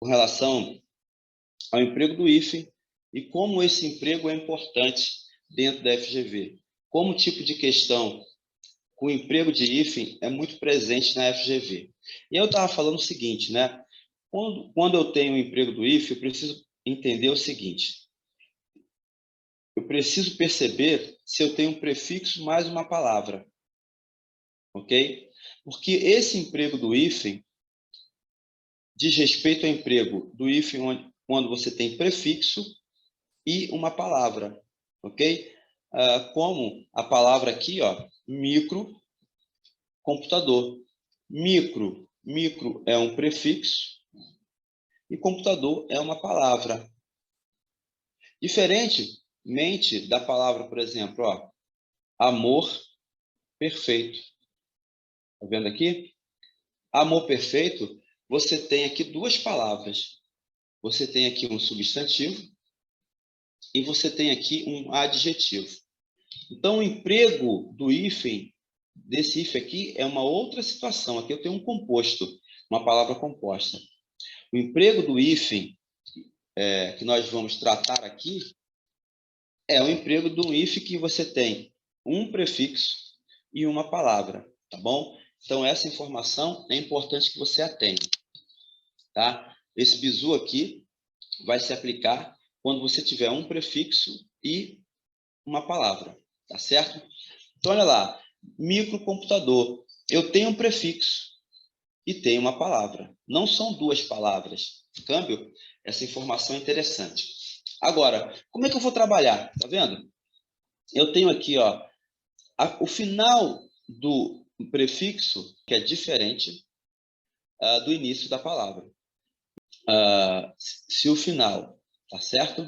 com relação ao emprego do hífen e como esse emprego é importante dentro da FGV. Como o tipo de questão com o emprego de hífen é muito presente na FGV. E eu estava falando o seguinte, né? Quando eu tenho o emprego do hífen, eu preciso entender o seguinte. Eu preciso perceber se eu tenho um prefixo mais uma palavra. Ok? Porque esse emprego do hífen diz respeito ao emprego do hífen quando você tem prefixo e uma palavra. Ok? Como a palavra aqui, ó, microcomputador. Micro é um prefixo e computador é uma palavra. Diferentemente da palavra, por exemplo, ó, amor perfeito. Tá vendo aqui? Amor perfeito, você tem aqui duas palavras. Você tem aqui um substantivo e você tem aqui um adjetivo. Então, o emprego do hífen, desse hífen aqui, é uma outra situação. Aqui eu tenho um composto, uma palavra composta. O emprego do hífen, que nós vamos tratar aqui, é o emprego de um hífen que você tem um prefixo e uma palavra, tá bom? Então, essa informação é importante que você atende, tá? Esse bizu aqui vai se aplicar quando você tiver um prefixo e uma palavra, tá certo? Então, olha lá, microcomputador. Eu tenho um prefixo e tenho uma palavra. Não são duas palavras. Câmbio? Essa informação é interessante. Agora, como é que eu vou trabalhar? Tá vendo? Eu tenho aqui, ó, o final do prefixo, que é diferente do início da palavra. Se o final, tá certo?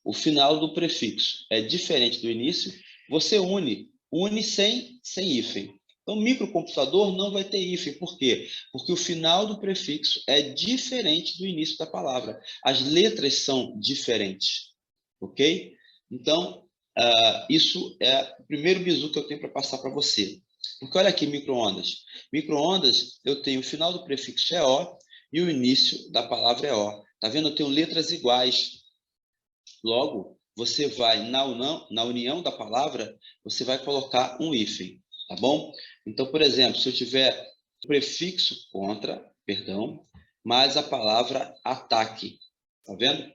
O final do prefixo é diferente do início, você une sem hífen. Então, microcomputador não vai ter hífen. Por quê? Porque o final do prefixo é diferente do início da palavra. As letras são diferentes, ok? Então, isso é o primeiro bizu que eu tenho para passar para você. Porque olha aqui, micro-ondas. Micro-ondas, eu tenho o final do prefixo é O e o início da palavra é O. Tá vendo? Eu tenho letras iguais. Logo, você vai, na união da palavra, você vai colocar um hífen, tá bom? Então, por exemplo, se eu tiver o prefixo contra, perdão, mais a palavra ataque, tá vendo?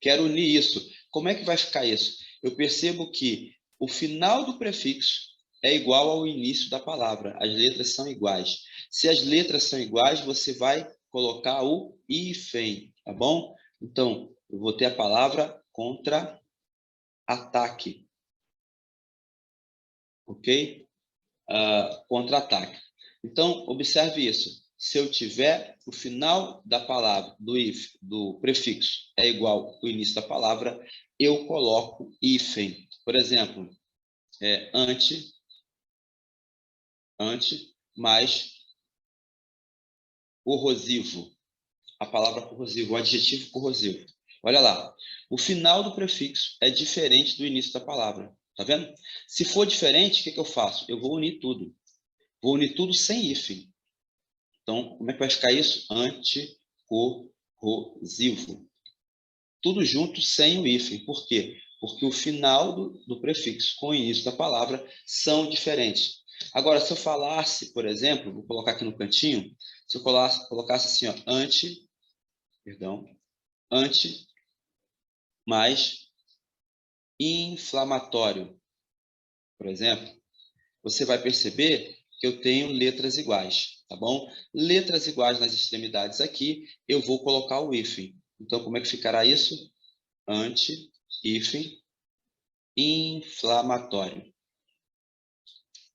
Quero unir isso. Como é que vai ficar isso? Eu percebo que o final do prefixo é igual ao início da palavra. As letras são iguais. Se as letras são iguais, você vai colocar o hífen, tá bom? Então, eu vou ter a palavra contra-ataque, ok? Contra-ataque. Então, observe isso. Se eu tiver o final da palavra, do prefixo, é igual ao início da palavra, eu coloco hífen. Por exemplo, ante mais corrosivo. A palavra corrosivo, o adjetivo corrosivo. Olha lá, o final do prefixo é diferente do início da palavra. Tá vendo? Se for diferente, o que eu faço? Eu vou unir tudo. Vou unir tudo sem hífen. Então, como é que vai ficar isso? Anticorrosivo. Tudo junto sem o hífen. Por quê? Porque o final do prefixo com o início da palavra são diferentes. Agora, se eu falasse, por exemplo, vou colocar aqui no cantinho, se eu colocasse assim, ó, anti mais inflamatório, por exemplo, você vai perceber que eu tenho letras iguais, tá bom? Letras iguais nas extremidades aqui, eu vou colocar o hífen. Então, como é que ficará isso? Hífen, inflamatório.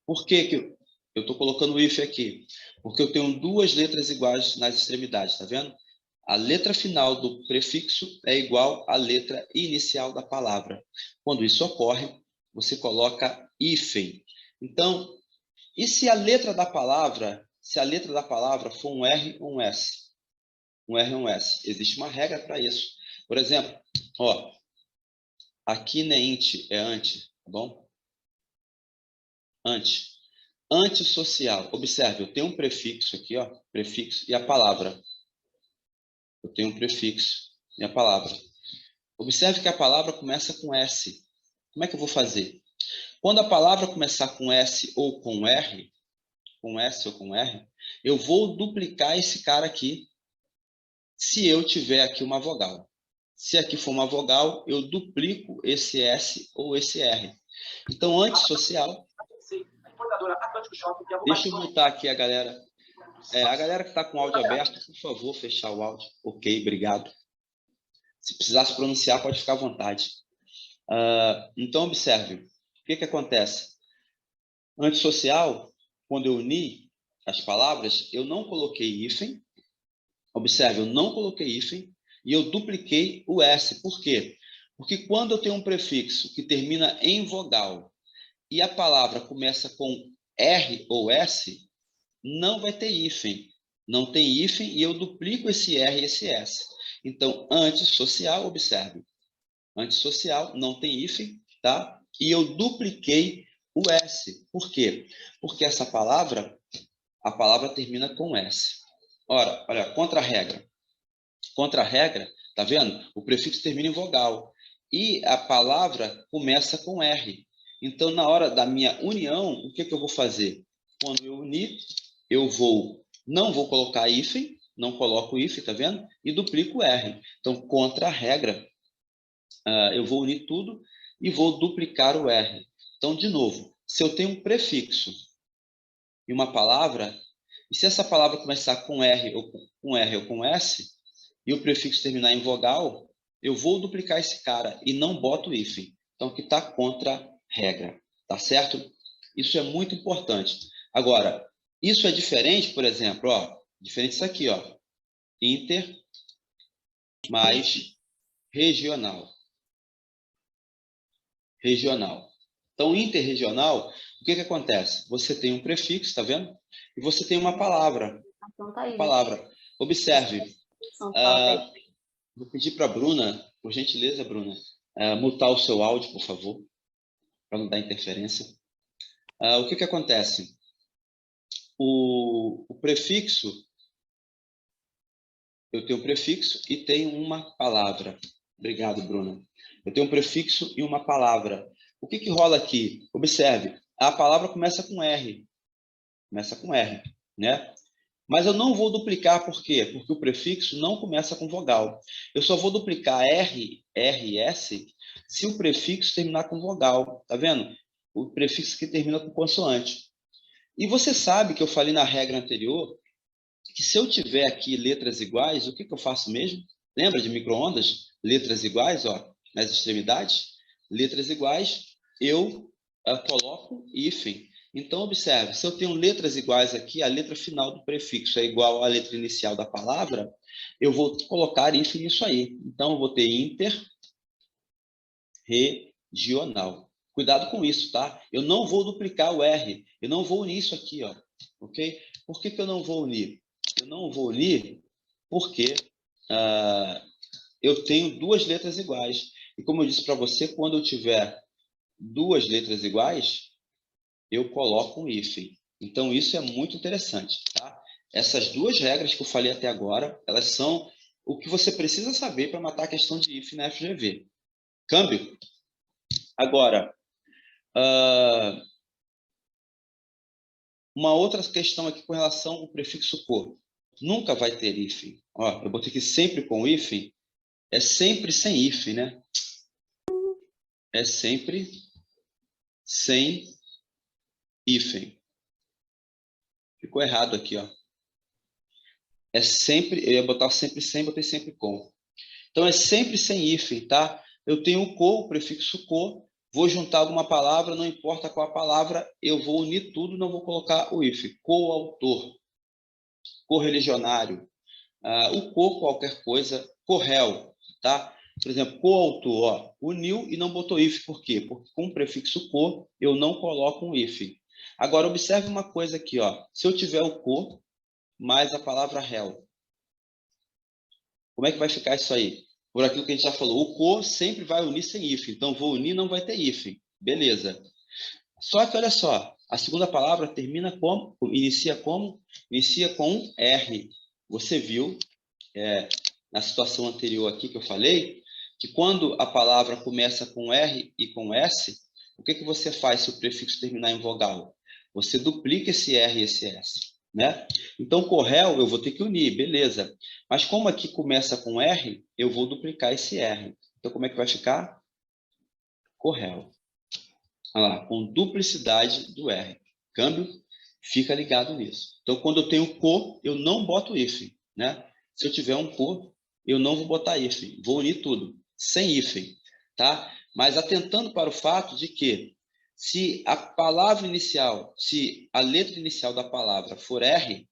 Por que eu estou colocando o hífen aqui? Porque eu tenho duas letras iguais nas extremidades, tá vendo? A letra final do prefixo é igual à letra inicial da palavra. Quando isso ocorre, você coloca hífen. Então, e se a letra da palavra, for um R ou um S? Um R ou um S. Existe uma regra para isso. Por exemplo, ó, aqui não é int, é anti, tá bom? Anti. Antissocial. Observe, eu tenho um prefixo aqui, ó, prefixo e a palavra. Eu tenho um prefixo, minha palavra. Observe que a palavra começa com S. Como é que eu vou fazer? Quando a palavra começar com S ou com R, com S ou com R, eu vou duplicar esse cara aqui, se eu tiver aqui uma vogal. Se aqui for uma vogal, eu duplico esse S ou esse R. Então, antissocial... Deixa eu voltar aqui a galera. A galera que está com o áudio aberto, por favor, fechar o áudio. Ok, obrigado. Se precisar se pronunciar, pode ficar à vontade. Então, observe. O que acontece? Antissocial, quando eu uni as palavras, eu não coloquei hífen. Observe, eu não coloquei hífen e eu dupliquei o S. Por quê? Porque quando eu tenho um prefixo que termina em vogal e a palavra começa com R ou S, não vai ter hífen. Não tem hífen e eu duplico esse R e esse S. Então, antissocial, observe. Antissocial, não tem hífen, tá? E eu dupliquei o S. Por quê? Porque essa palavra, a palavra termina com S. Ora, olha, contra-regra. Contra-regra, tá vendo? O prefixo termina em vogal. E a palavra começa com R. Então, na hora da minha união, o que eu vou fazer? Quando eu unir, eu não vou colocar hífen, não coloco hífen, tá vendo? E duplico R. Então, contra-regra, eu vou unir tudo e vou duplicar o R. Então, de novo, se eu tenho um prefixo e uma palavra, e se essa palavra começar com R ou com S, e o prefixo terminar em vogal, eu vou duplicar esse cara e não boto hífen. Então, que está contra a regra. Tá certo? Isso é muito importante. Agora, isso é diferente, por exemplo, diferente disso aqui, inter mais regional. Regional. Então, interregional, o que acontece? Você tem um prefixo, tá vendo? E você tem uma palavra. Observe. Vou pedir para a Bruna, por gentileza, Bruna, mutar o seu áudio, por favor, para não dar interferência. O que acontece? O prefixo, eu tenho um prefixo e tenho uma palavra. Obrigado, Bruna. Eu tenho um prefixo e uma palavra. O que rola aqui? Observe, a palavra começa com R. Começa com R, né? Mas eu não vou duplicar, por quê? Porque o prefixo não começa com vogal. Eu só vou duplicar R, R e S se o prefixo terminar com vogal. Tá vendo? O prefixo que termina com consoante. E você sabe que eu falei na regra anterior que se eu tiver aqui letras iguais, o que eu faço mesmo? Lembra de micro-ondas? Letras iguais, nas extremidades. Letras iguais, eu coloco hífen. Então, observe, se eu tenho letras iguais aqui, a letra final do prefixo é igual à letra inicial da palavra, eu vou colocar hífen nisso aí. Então, eu vou ter interregional. Cuidado com isso, tá? Eu não vou duplicar o R, eu não vou unir isso aqui, ok? Por que eu não vou unir? Eu não vou unir porque eu tenho duas letras iguais. E como eu disse para você, quando eu tiver duas letras iguais, eu coloco um hífen. Então, isso é muito interessante, tá? Essas duas regras que eu falei até agora, elas são o que você precisa saber para matar a questão de hífen na FGV. Câmbio? Agora, uma outra questão aqui com relação ao prefixo cor. Nunca vai ter hífen. Eu botei aqui sempre com hífen. É sempre sem hífen, né? É sempre sem hífen. Ficou errado aqui, É sempre, eu ia botar sempre sem, botei sempre com. Então, é sempre sem hífen, tá? Eu tenho o prefixo co, vou juntar alguma palavra, não importa qual a palavra, eu vou unir tudo, não vou colocar o hífen. Coautor, correligionário, o co, qualquer coisa, corréu, tá? Por exemplo, coautor, uniu e não botou hífen, por quê? Porque com o prefixo co, eu não coloco um hífen. Agora, observe uma coisa aqui, se eu tiver o co mais a palavra réu, como é que vai ficar isso aí? Por aquilo que a gente já falou, o co sempre vai unir sem hífen. Então, vou unir, não vai ter hífen. Beleza. Só que, olha só, a segunda palavra termina como? Inicia como? Inicia com R. Você viu na situação anterior aqui que eu falei, que quando a palavra começa com R e com S, o que você faz se o prefixo terminar em vogal? Você duplica esse R e esse S, né? Então, correl, eu vou ter que unir, beleza. Mas como aqui começa com R, eu vou duplicar esse R. Então, como é que vai ficar? Correl. Olha lá, com duplicidade do R. Câmbio, fica ligado nisso. Então, quando eu tenho co, eu não boto hífen, né? Se eu tiver um co, eu não vou botar hífen. Vou unir tudo, sem hífen, tá? Mas atentando para o fato de que se a palavra inicial, se a letra inicial da palavra for R,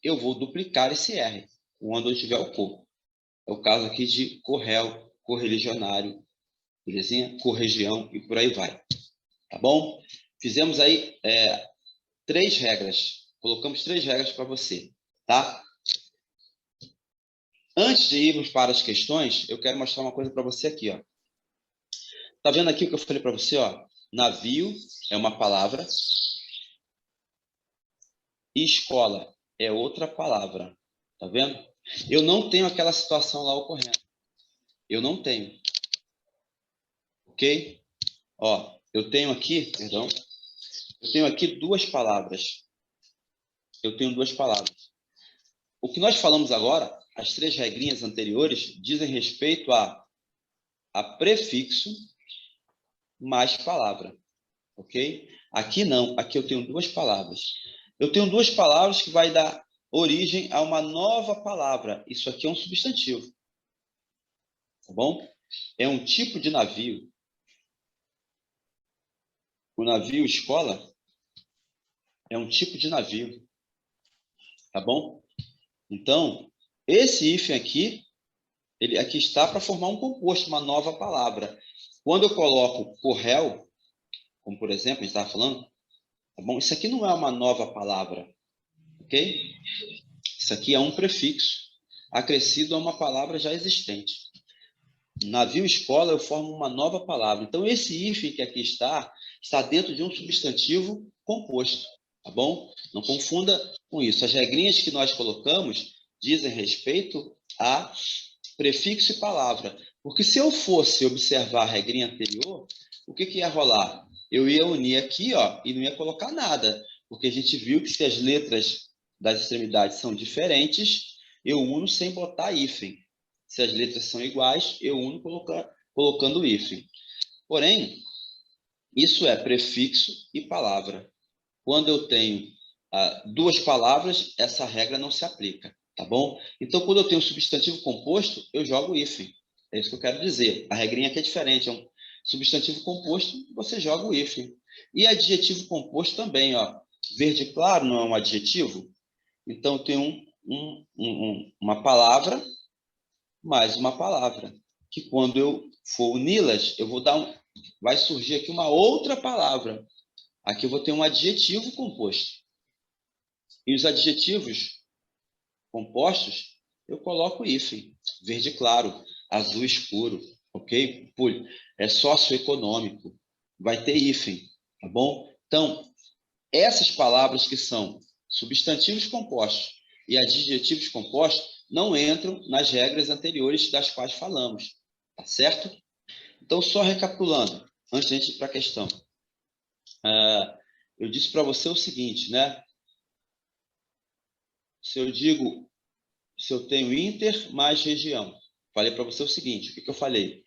eu vou duplicar esse R, quando eu tiver o co. É o caso aqui de correl, correligionário, belezinha? Corregião e por aí vai. Tá bom? Fizemos aí 3 regras. Colocamos 3 regras para você, tá? Antes de irmos para as questões, eu quero mostrar uma coisa para você aqui, ó. Tá vendo aqui o que eu falei para você, ó? Navio é uma palavra e escola é outra palavra. Tá vendo? Eu não tenho aquela situação lá ocorrendo. Eu não tenho. Ok? Ó, eu tenho aqui, perdão, eu tenho aqui 2 palavras. Eu tenho 2 palavras. O que nós falamos agora, as 3 regrinhas anteriores, dizem respeito a prefixo mais palavra, ok? Aqui não, aqui eu tenho 2 palavras. Eu tenho 2 palavras que vai dar origem a uma nova palavra. Isso aqui é um substantivo, tá bom? É um tipo de navio. O navio escola é um tipo de navio, tá bom? Então, esse hífen aqui, ele aqui está para formar um composto, uma nova palavra. Quando eu coloco correl, como por exemplo, a gente estava falando, tá bom? Isso aqui não é uma nova palavra, ok? Isso aqui é um prefixo acrescido a uma palavra já existente. Navio escola, eu formo uma nova palavra. Então, esse hífen que aqui está dentro de um substantivo composto, tá bom? Não confunda com isso. As regrinhas que nós colocamos dizem respeito a prefixo e palavra. Porque se eu fosse observar a regrinha anterior, o que ia rolar? Eu ia unir aqui, ó, e não ia colocar nada. Porque a gente viu que se as letras das extremidades são diferentes, eu uno sem botar hífen. Se as letras são iguais, eu uno colocando hífen. Porém, isso é prefixo e palavra. Quando eu tenho 2 palavras, essa regra não se aplica, tá bom? Então, quando eu tenho substantivo composto, eu jogo hífen. É isso que eu quero dizer. A regrinha aqui é diferente. É um substantivo composto, você joga o hífen. E adjetivo composto também, ó. Verde claro não é um adjetivo? Então, eu tenho uma palavra mais uma palavra, que quando eu for uni-las, eu vou vai surgir aqui uma outra palavra. Aqui eu vou ter um adjetivo composto. E os adjetivos compostos, eu coloco hífen, verde claro, azul escuro, ok? É socioeconômico, vai ter hífen, tá bom? Então, essas palavras que são substantivos compostos e adjetivos compostos não entram nas regras anteriores das quais falamos, tá certo? Então, só recapitulando, antes de a gente ir para a questão. Eu disse para você o seguinte, né? Se eu tenho inter mais região, falei para você o seguinte, o que eu falei?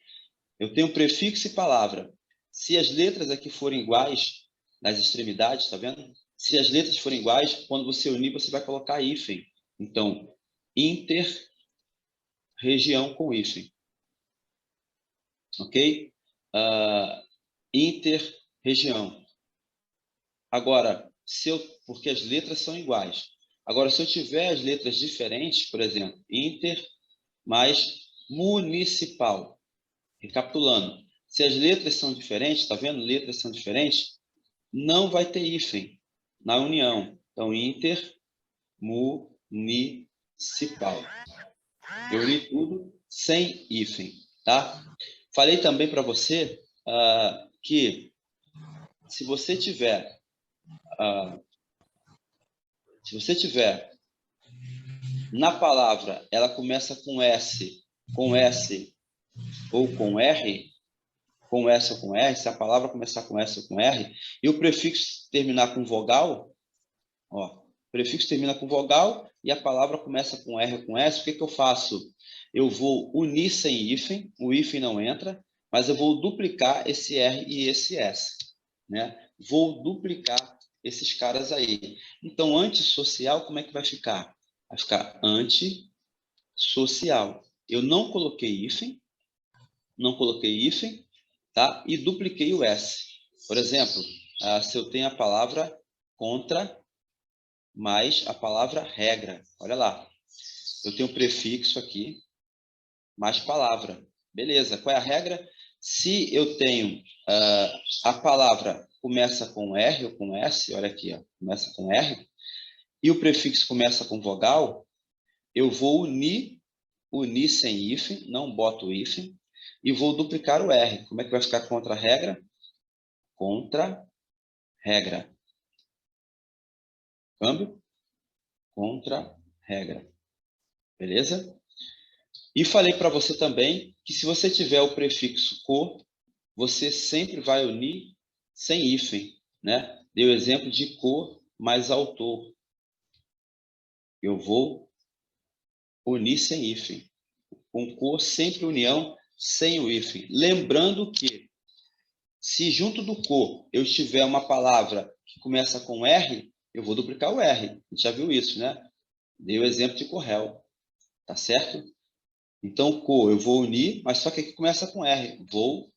Eu tenho prefixo e palavra. Se as letras aqui forem iguais nas extremidades, tá vendo? Se as letras forem iguais, quando você unir, você vai colocar hífen. Então, inter região com hífen. Ok? Inter região. Agora, porque as letras são iguais. Agora, se eu tiver as letras diferentes, por exemplo, inter mais municipal. Recapitulando, se as letras são diferentes, tá vendo? Letras são diferentes, não vai ter hífen na união. Então, inter municipal. Eu li tudo sem hífen, tá? Falei também para você que se você tiver na palavra, ela começa com S ou com R, com S ou com R, se a palavra começar com S ou com R, e o prefixo terminar com vogal, ó, o prefixo termina com vogal e a palavra começa com R ou com S, o que eu faço? Eu vou unir sem hífen, o hífen não entra, mas eu vou duplicar esse R e esse S, né? Vou duplicar esses caras aí. Então, antissocial, como é que vai ficar? Vai ficar antissocial. Eu não coloquei hífen, tá? E dupliquei o S. Por exemplo, se eu tenho a palavra contra mais a palavra regra. Olha lá. Eu tenho o prefixo aqui, mais palavra. Beleza. Qual é a regra? Se eu tenho a palavra começa com R ou com S, olha aqui, ó, começa com R, e o prefixo começa com vogal, eu vou unir sem hífen, não boto o hífen, e vou duplicar o R. Como é que vai ficar contra a regra? Contra regra. Câmbio? Contra regra. Beleza? E falei para você também que se você tiver o prefixo co, você sempre vai unir sem hífen, né? Dei o exemplo de co mais autor. Eu vou unir sem hífen. Com co, sempre união sem o hífen. Lembrando que se junto do co eu tiver uma palavra que começa com R, eu vou duplicar o R. A gente já viu isso, né? Dei o exemplo de corréu. Tá certo? Então, co eu vou unir, mas só que aqui começa com R. Vou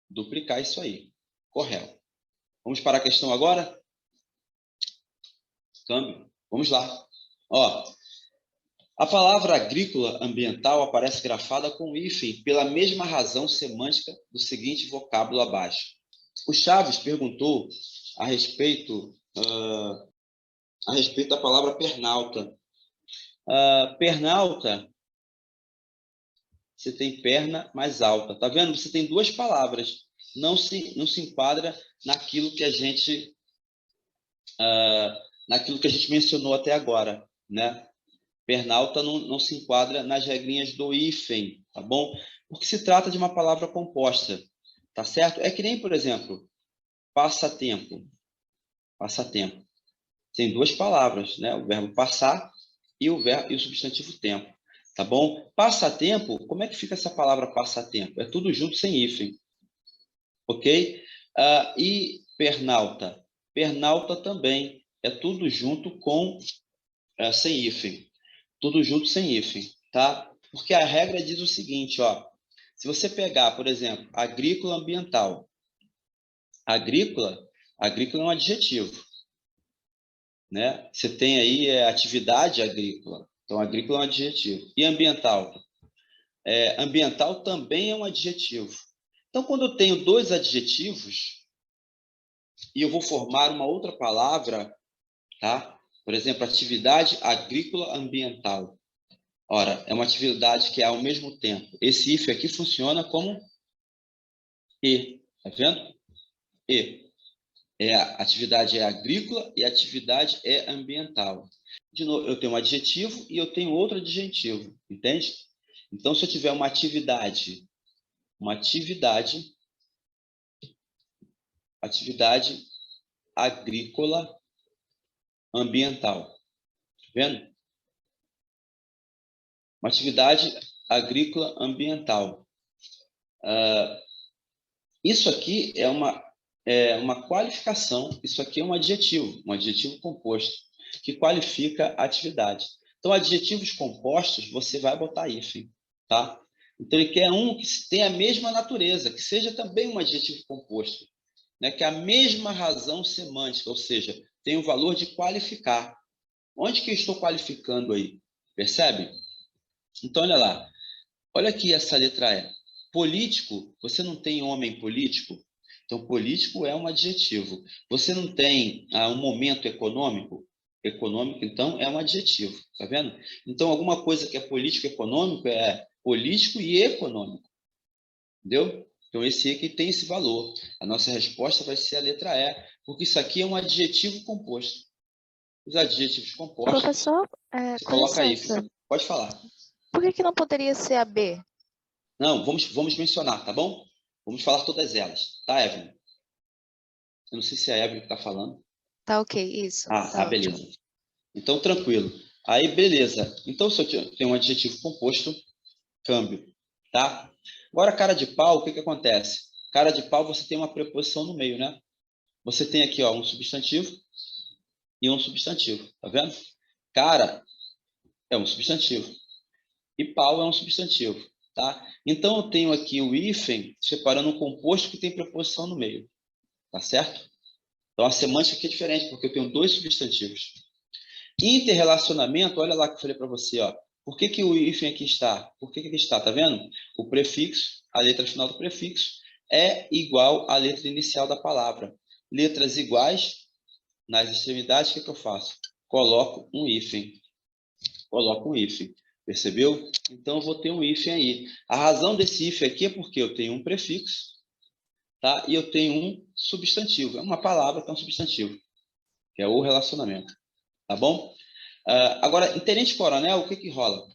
duplicar isso aí. Correto. Vamos para a questão agora? Câmbio. Vamos lá. Ó, a palavra agrícola ambiental aparece grafada com hífen pela mesma razão semântica do seguinte vocábulo abaixo. O Chaves perguntou a respeito da palavra pernalta. Pernalta, você tem perna mais alta. Tá vendo? Você tem duas palavras. Não se enquadra naquilo que a gente mencionou até agora, né? Pernalta não se enquadra nas regrinhas do hífen, tá bom? Porque se trata de uma palavra composta, tá certo? É que nem, por exemplo, passatempo. Passatempo. Tem duas palavras, né? O verbo passar e o substantivo tempo, tá bom? Passatempo, como é que fica essa palavra passatempo? É tudo junto sem hífen, ok? E pernalta. Pernalta também é tudo junto com sem hífen. Tudo junto sem hífen, tá? Porque a regra diz o seguinte, ó. Se você pegar, por exemplo, agrícola ambiental. Agrícola é um adjetivo, né? Você tem aí atividade agrícola. Então, agrícola é um adjetivo. E ambiental? Ambiental também é um adjetivo. Então, quando eu tenho dois adjetivos e eu vou formar uma outra palavra, tá? Por exemplo, atividade agrícola ambiental. Ora, é uma atividade que é ao mesmo tempo. Esse if aqui funciona como e, tá vendo? E. A atividade é agrícola e a atividade é ambiental. De novo, eu tenho um adjetivo e eu tenho outro adjetivo, entende? Então, se eu tiver uma atividade agrícola ambiental, tá vendo? Uma atividade agrícola ambiental. Isso aqui é uma qualificação, isso aqui é um adjetivo composto, que qualifica a atividade. Então, adjetivos compostos, você vai botar hífen, tá? Então, ele quer um que tenha a mesma natureza, que seja também um adjetivo composto, né? Que é a mesma razão semântica, ou seja, tem o valor de qualificar. Onde que eu estou qualificando aí? Percebe? Então, olha lá. Olha aqui essa letra E. Político, você não tem homem político? Então, político é um adjetivo. Você não tem um momento econômico? Econômico, então, é um adjetivo. Tá vendo? Então, alguma coisa que é político e econômico é político e econômico. Entendeu? Então, esse aqui tem esse valor. A nossa resposta vai ser a letra E, porque isso aqui é um adjetivo composto. os adjetivos compostos, Professor, você com coloca licença, hífen. Pode falar. por que não poderia ser a B? Não, vamos mencionar, tá bom? Vamos falar todas elas, tá, Evelyn? Eu não sei se é a Evelyn que está falando. Tá ok, isso. Tá ótimo. Beleza. Então, tranquilo. Aí, beleza. Então, se eu tenho um adjetivo composto, câmbio, tá? Agora, cara de pau, o que que acontece? Cara de pau, você tem uma preposição no meio, né? Você tem aqui, ó, um substantivo e um substantivo, tá vendo? Cara é um substantivo e pau é um substantivo, tá? Então, eu tenho aqui o hífen separando um composto que tem preposição no meio, tá certo? Então, a semântica aqui é diferente, porque eu tenho dois substantivos. Interrelacionamento, olha lá que eu falei para você, ó. Por que que o hífen aqui está? Por que que aqui está? Tá vendo? O prefixo, a letra final do prefixo, é igual à letra inicial da palavra. Letras iguais, nas extremidades, o que que eu faço? Coloco um hífen. Coloco um hífen. Percebeu? Então, eu vou ter um hífen aí. A razão desse hífen aqui é porque eu tenho um prefixo, tá? E eu tenho um substantivo. É uma palavra que é um substantivo, que é o relacionamento. Tá bom? Agora, em tenente-coronel, o que que rola?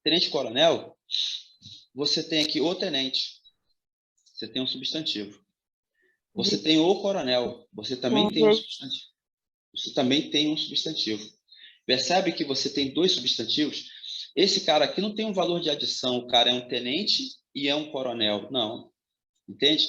Tenente-coronel, você tem aqui o tenente, você tem um substantivo. Você tem o coronel, você também tem um substantivo. Você também tem um substantivo. Percebe que você tem dois substantivos? Esse cara aqui não tem um valor de adição, o cara é um tenente e é um coronel. Não, entende?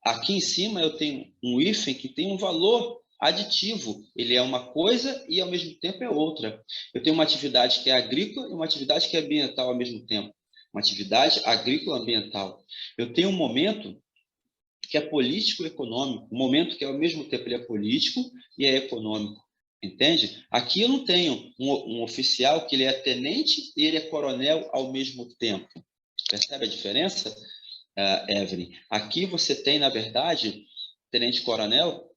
Aqui em cima eu tenho um hífen que tem um valor aditivo. Ele é uma coisa e ao mesmo tempo é outra. Eu tenho uma atividade que é agrícola e uma atividade que é ambiental ao mesmo tempo. Uma atividade agrícola ambiental. Eu tenho um momento que é político-econômico, um momento que ao mesmo tempo ele é político e é econômico. Entende? Aqui eu não tenho um oficial que ele é tenente e ele é coronel ao mesmo tempo. Percebe a diferença? Evelyn. Aqui você tem, na verdade, tenente-coronel,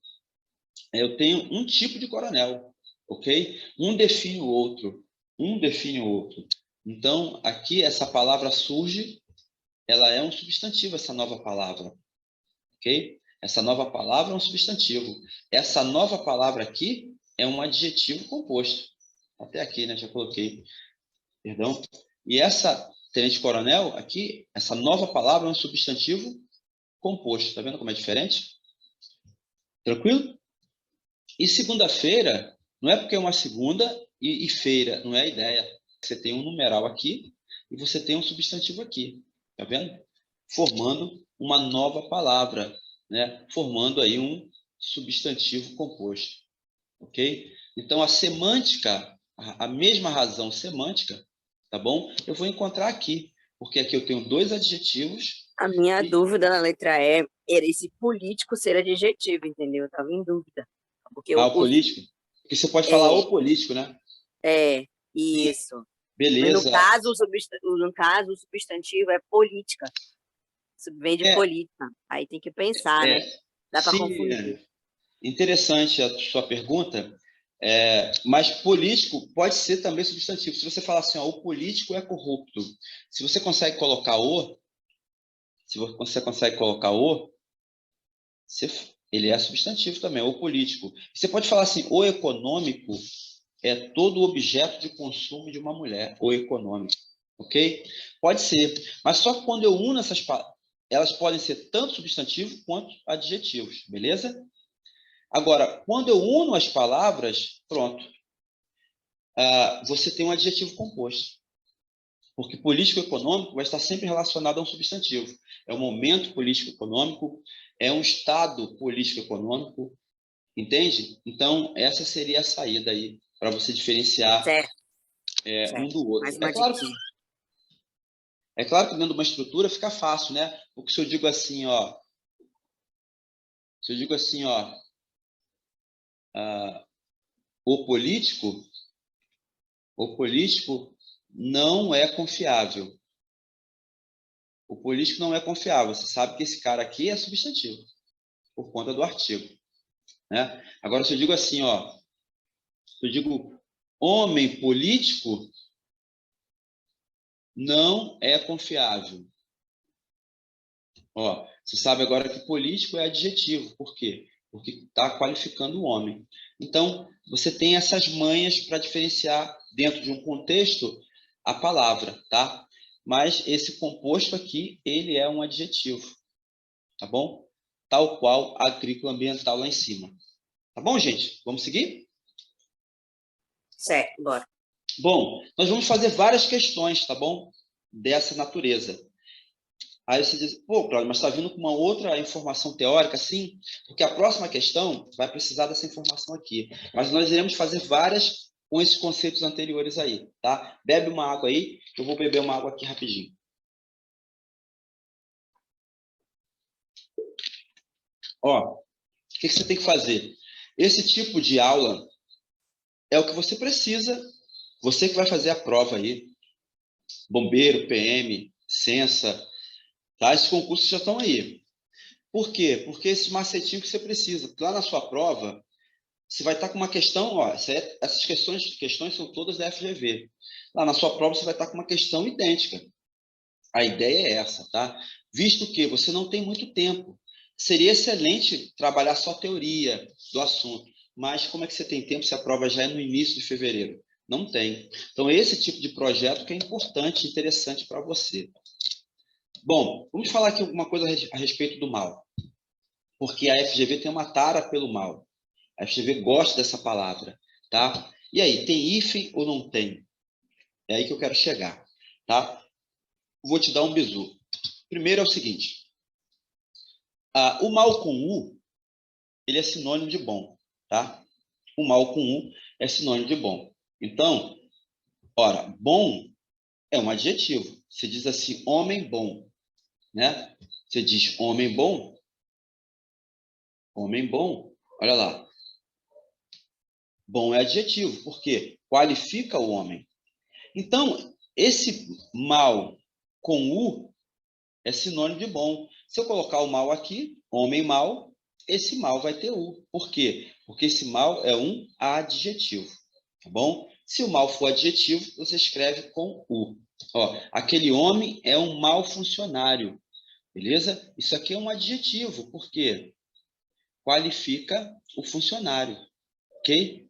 eu tenho um tipo de coronel, ok? Um define o outro, um define o outro. Então, aqui essa palavra surge, ela é um substantivo, essa nova palavra, ok? Essa nova palavra é um substantivo. Essa nova palavra aqui é um adjetivo composto. Até aqui, né? Já coloquei, perdão. E essa tenente-coronel aqui, essa nova palavra é um substantivo composto. Tá vendo como é diferente? Tranquilo? E segunda-feira, não é porque é uma segunda e feira, não é a ideia. Você tem um numeral aqui e você tem um substantivo aqui. Tá vendo? Formando uma nova palavra, né? Formando aí um substantivo composto. Ok? Então, a semântica, a mesma razão semântica, tá bom? Eu vou encontrar aqui, porque aqui eu tenho dois adjetivos. A minha dúvida na letra E era esse político ser adjetivo, entendeu? Eu estava em dúvida. Porque O político? Porque você pode falar é, o político, né? isso. Mas no Beleza. caso, o substantivo é política. Vem de É, política. Aí tem que pensar, né? Dá para confundir. Interessante a sua pergunta, mas político pode ser também substantivo. Se você falar assim, ó, o político é corrupto, se você consegue colocar ele é substantivo também, o político. Você pode falar assim, o econômico é todo objeto de consumo de uma mulher, o econômico, ok? Pode ser, mas só que quando eu uno essas palavras, elas podem ser tanto substantivo quanto adjetivos, beleza? Agora, quando eu uno as palavras, pronto, você tem um adjetivo composto. Porque político-econômico vai estar sempre relacionado a um substantivo. É um momento político-econômico, é um estado político-econômico, entende? Então, essa seria a saída aí, para você diferenciar Certo. um do outro. Mais uma diquinha. É claro que dentro de uma estrutura fica fácil, né? Porque se eu digo assim, ó, o político não é confiável. O político não é confiável. Você sabe que esse cara aqui é substantivo, por conta do artigo, né? Agora, se eu digo assim, ó, se eu digo homem político não é confiável. Ó, você sabe agora que político é adjetivo. Por quê? porque está qualificando o homem. Então, você tem essas manhas para diferenciar dentro de um contexto a palavra, tá? Mas esse composto aqui, ele é um adjetivo, tá bom? Tal qual agrícola ambiental lá em cima. Tá bom, gente? Vamos seguir? Certo, bora. Bom, nós vamos fazer várias questões, tá bom? Dessa natureza. Aí você diz, pô, Cláudio, mas está vindo com uma outra informação teórica, sim? Porque a próxima questão vai precisar dessa informação aqui. Mas nós iremos fazer várias com esses conceitos anteriores aí, tá? Bebe uma água aí, eu vou beber uma água aqui rapidinho. Ó, o que você tem que fazer? Esse tipo de aula é o que você precisa, você que vai fazer a prova aí, bombeiro, PM, Sensa, tá? Esses concursos já estão aí. Por quê? Porque esses macetinhos que você precisa. Lá na sua prova, você vai estar com uma questão, ó, essas questões são todas da FGV. Lá na sua prova, você vai estar com uma questão idêntica. A ideia é essa, tá? Visto que você não tem muito tempo. Seria excelente trabalhar só a teoria do assunto, mas como é que você tem tempo se a prova já é no início de fevereiro? Não tem. Então, esse tipo de projeto que é importante, interessante para você. Bom, vamos falar aqui alguma coisa a respeito do mal. Porque a FGV tem uma tara pelo mal. A FGV gosta dessa palavra, tá? E aí, tem hífen ou não tem? É aí que eu quero chegar, tá? Vou te dar um bizu. Primeiro é o seguinte. O mal com U, ele é sinônimo de bom, tá? O mal com U é sinônimo de bom. Então, ora, bom é um adjetivo. Você diz assim, homem bom, né? Você diz homem bom, olha lá. Bom é adjetivo, porque qualifica o homem. Então, esse mal com U é sinônimo de bom. Se eu colocar o mal aqui, homem mal, esse mal vai ter U. Por quê? Porque esse mal é um adjetivo, tá bom? Se o mal for adjetivo, você escreve com U. Ó, aquele homem é um mau funcionário, beleza? Isso aqui é um adjetivo, por quê? Qualifica o funcionário, ok?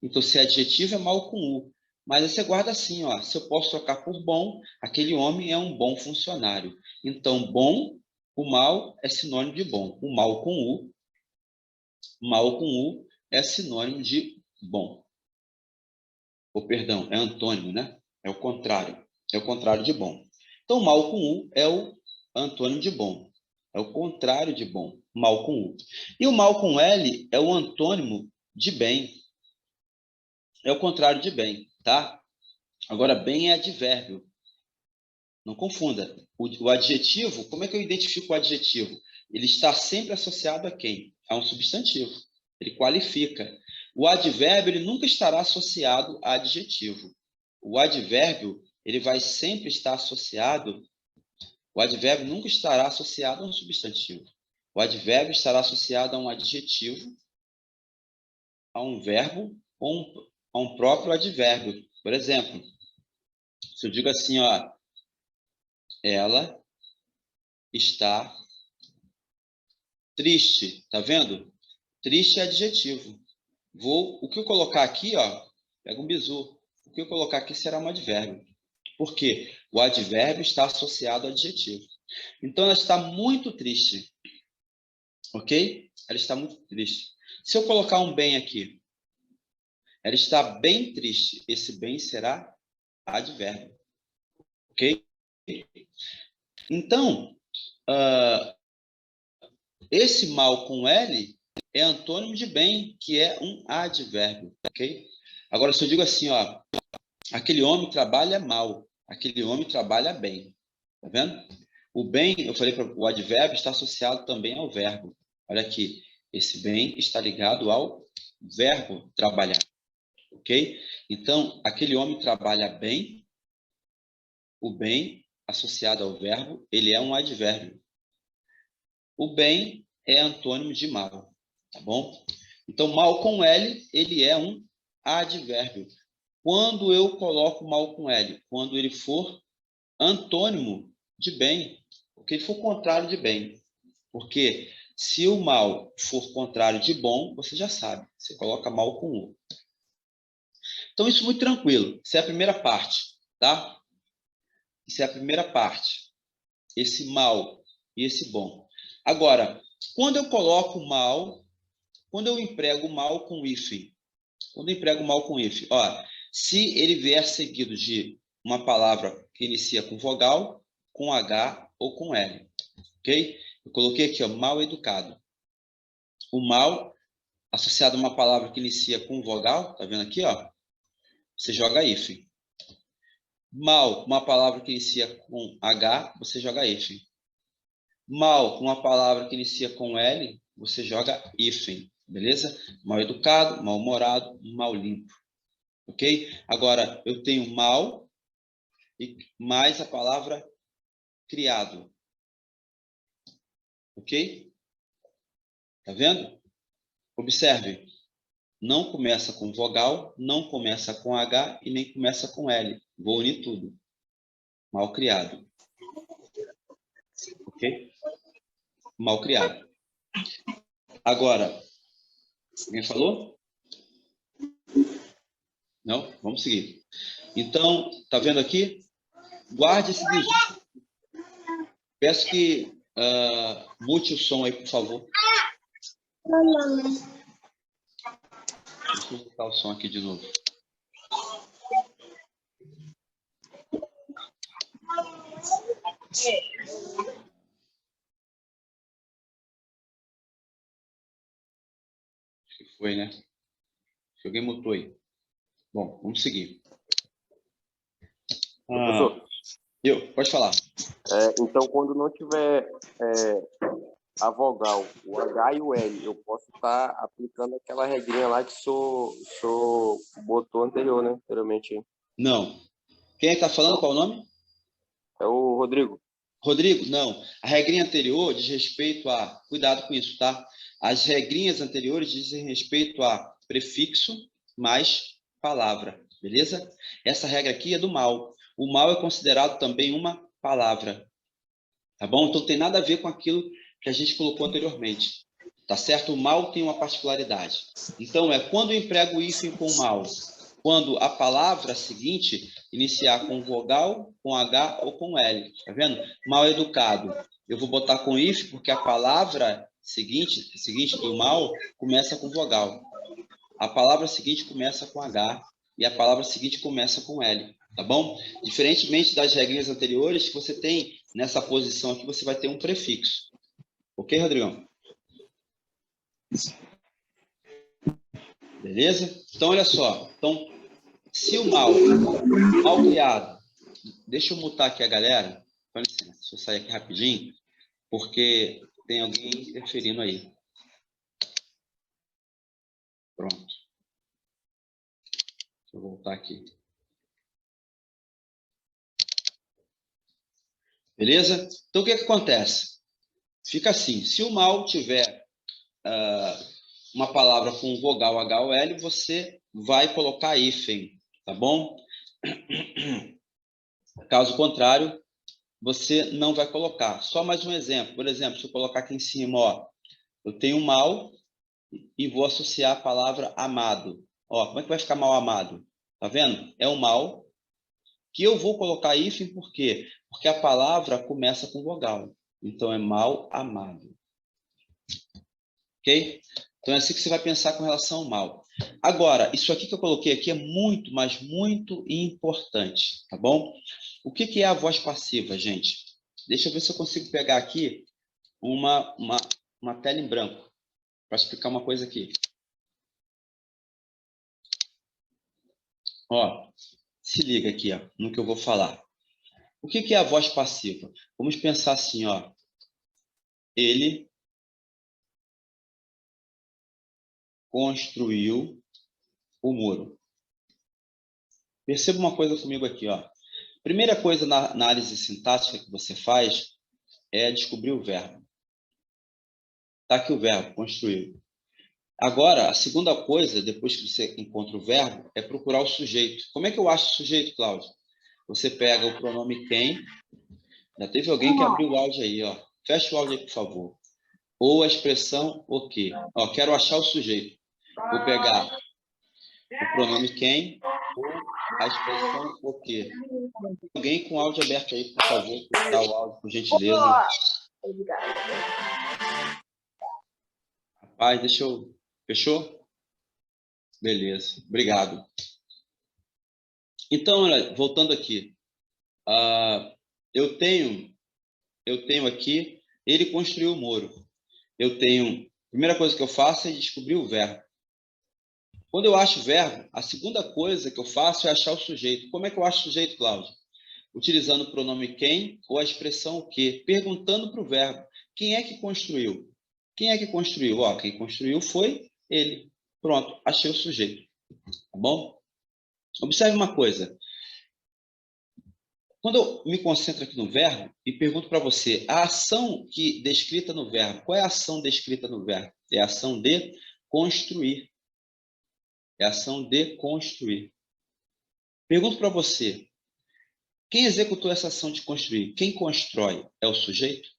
Então, se é adjetivo, é mal com U. Mas aí você guarda assim, ó, se eu posso trocar por bom, aquele homem é um bom funcionário. Então, bom, o mal é sinônimo de bom. O mal com U é sinônimo de bom. Ou, perdão, é antônimo, né? É o contrário. É o contrário de bom. Então, mal com U é o antônimo de bom. É o contrário de bom. Mal com U. E o mal com L é o antônimo de bem. É o contrário de bem, tá? Agora, bem é advérbio. Não confunda. O adjetivo, como é que eu identifico o adjetivo? Ele está sempre associado a quem? A um substantivo. Ele qualifica. O advérbio, ele nunca estará associado a adjetivo. O advérbio, ele vai sempre estar associado... O advérbio nunca estará associado a um substantivo. O advérbio estará associado a um adjetivo, a um verbo ou a um próprio advérbio. Por exemplo, se eu digo assim, ó, ela está triste, tá vendo? Triste é adjetivo. O que eu colocar aqui, ó, pega um bizu. O que eu colocar aqui será um advérbio. Por quê? O advérbio está associado ao adjetivo. Então, ela está muito triste. Ok? Ela está muito triste. Se eu colocar um bem aqui, ela está bem triste. Esse bem será advérbio. Ok? Então, esse mal com L é antônimo de bem, que é um advérbio, ok? Agora, se eu digo assim, ó, aquele homem trabalha mal, aquele homem trabalha bem, tá vendo? O bem, eu falei para o advérbio, está associado também ao verbo. Olha aqui, esse bem está ligado ao verbo trabalhar, ok? Então, aquele homem trabalha bem, o bem associado ao verbo, ele é um advérbio. O bem é antônimo de mal, tá bom? Então, mal com L, ele é um advérbio. Quando eu coloco mal com L? Quando ele for antônimo de bem, porque ele for contrário de bem. Porque Se o mal for contrário de bom, você já sabe. Você coloca mal com o. Então, isso é muito tranquilo. Isso é a primeira parte, tá? Isso é a primeira parte. Esse mal e esse bom. Agora, quando eu coloco mal, quando eu emprego mal com hífen, quando eu emprego mal com hífen, ó, se ele vier seguido de uma palavra que inicia com vogal, com H ou com L, ok? Eu coloquei aqui, ó, mal educado. O mal, associado a uma palavra que inicia com vogal, tá vendo aqui, ó? Você joga hífen. Mal, uma palavra que inicia com H, você joga hífen. Mal, uma palavra que inicia com L, você joga hífen, beleza? Mal educado, mal-humorado, mal limpo, ok? Agora, eu tenho mal e mais a palavra criado, ok? Tá vendo? Observe, não começa com vogal, não começa com H e nem começa com L. Vou unir tudo. Mal criado. Ok? Mal criado. Agora, alguém falou? Não? Vamos seguir. Então, tá vendo aqui? Guarde esse bizu. Peço que mute o som aí, por favor. Deixa eu botar o som aqui de novo. Acho que foi, né? Alguém mutou aí. Bom, vamos seguir. Pode falar. Então, quando não tiver a vogal, o H e o L, eu posso estar aplicando aquela regrinha lá que o botou anteriormente. Não. Quem está falando? Qual o nome? É o Rodrigo. Rodrigo, não. A regrinha anterior diz respeito a... Cuidado com isso, tá? As regrinhas anteriores dizem respeito a prefixo mais palavra, beleza? Essa regra aqui é do mal. O mal é considerado também uma palavra, tá bom? Então, tem nada a ver com aquilo que a gente colocou anteriormente, tá certo? O mal tem uma particularidade. Então, quando eu emprego o hífen com mal, quando a palavra seguinte iniciar com vogal, com H ou com L, tá vendo? Mal educado. Eu vou botar com hífen porque a palavra seguinte do mal começa com vogal. A palavra seguinte começa com H e a palavra seguinte começa com L, tá bom? Diferentemente das regrinhas anteriores, que você tem nessa posição aqui, você vai ter um prefixo. Ok, Rodrigão? Beleza? Então, olha só. Então, se o mal criado... Deixa eu mutar aqui a galera. Com licença, deixa eu sair aqui rapidinho, porque tem alguém interferindo aí. Pronto. Deixa eu voltar aqui. Beleza? Então, o que acontece? Fica assim, se o mal tiver uma palavra com vogal H ou L, você vai colocar hífen, tá bom? Caso contrário, você não vai colocar. Só mais um exemplo. Por exemplo, se eu colocar aqui em cima, ó, eu tenho mal e vou associar a palavra amado. Ó, como é que vai ficar mal amado? Tá vendo? É um mal que eu vou colocar hífen, por quê? Porque a palavra começa com vogal. Então, é mal amado. Ok? Então, é assim que você vai pensar com relação ao mal. Agora, isso aqui que eu coloquei aqui é muito, mas muito importante, tá bom? O que é a voz passiva, gente? Deixa eu ver se eu consigo pegar aqui uma tela em branco para explicar uma coisa aqui. Ó, se liga aqui, ó, no que eu vou falar. O que é a voz passiva? Vamos pensar assim, ó. Ele construiu o muro. Perceba uma coisa comigo aqui, ó. Primeira coisa na análise sintática que você faz é descobrir o verbo. Tá aqui o verbo, construiu. Agora, a segunda coisa, depois que você encontra o verbo, é procurar o sujeito. Como é que eu acho o sujeito, Cláudio? Você pega o pronome quem. Já teve alguém que abriu o áudio aí, ó. Fecha o áudio aí, por favor. ou a expressão o quê. Ó, quero achar o sujeito. Vou pegar o pronome quem ou a expressão o quê. Alguém com áudio aberto aí, por favor, dá o áudio, por gentileza. Rapaz, deixa eu... Fechou? Beleza, obrigado. Então, olha, voltando aqui. Eu tenho aqui, ele construiu o muro. A primeira coisa que eu faço é descobrir o verbo. Quando eu acho o verbo, a segunda coisa que eu faço é achar o sujeito. Como é que eu acho o sujeito, Cláudio? Utilizando o pronome quem ou a expressão o quê? Perguntando para o verbo. Quem é que construiu? Quem é que construiu? Ó, quem construiu foi ele. Pronto, achei o sujeito. Tá bom? Observe uma coisa. Quando eu me concentro aqui no verbo e pergunto para você, a ação descrita no verbo, qual é a ação descrita no verbo? É a ação de construir. É a ação de construir. Pergunto para você, quem executou essa ação de construir? Quem constrói é o sujeito?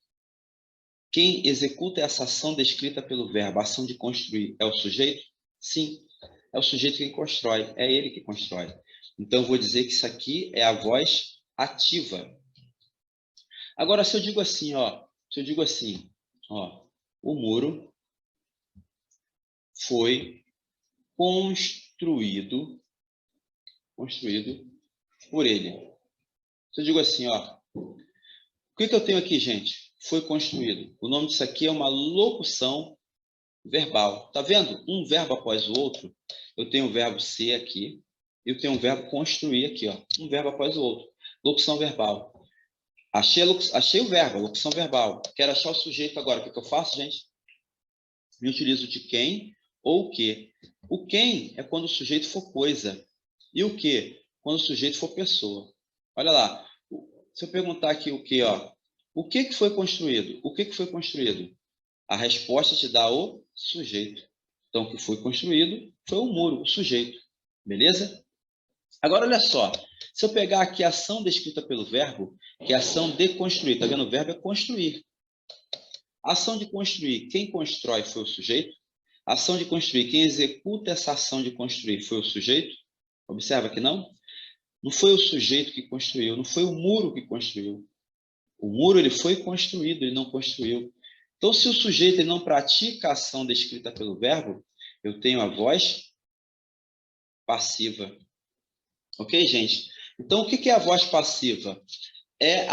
Quem executa essa ação descrita pelo verbo, a ação de construir, é o sujeito? Sim, é o sujeito quem constrói, é ele que constrói. Então, eu vou dizer que isso aqui é a voz ativa. Agora, se eu digo assim, o muro foi construído por ele. Se eu digo assim, o que eu tenho aqui, gente? Foi construído. O nome disso aqui é uma locução verbal. Tá vendo? Um verbo após o outro. Eu tenho o verbo ser aqui. Eu tenho o verbo construir aqui, um verbo após o outro. Locução verbal. Achei o verbo, a locução verbal. Quero achar o sujeito agora. O que eu faço, gente? Eu utilizo de quem ou o que. O quem é quando o sujeito for coisa. E o que? Quando o sujeito for pessoa. Olha lá. Se eu perguntar aqui o que, o que foi construído? O que foi construído? A resposta te dá o sujeito. Então, o que foi construído foi o muro, o sujeito. Beleza? Agora, olha só. Se eu pegar aqui a ação descrita pelo verbo, que é a ação de construir. Está vendo? O verbo é construir. A ação de construir, quem constrói foi o sujeito. A ação de construir, quem executa essa ação de construir foi o sujeito. Observa que não. Não foi o sujeito que construiu, não foi o muro que construiu. O muro ele foi construído, ele não construiu. Então, se o sujeito ele não pratica a ação descrita pelo verbo, eu tenho a voz passiva. Ok, gente? Então, o que é a voz passiva? É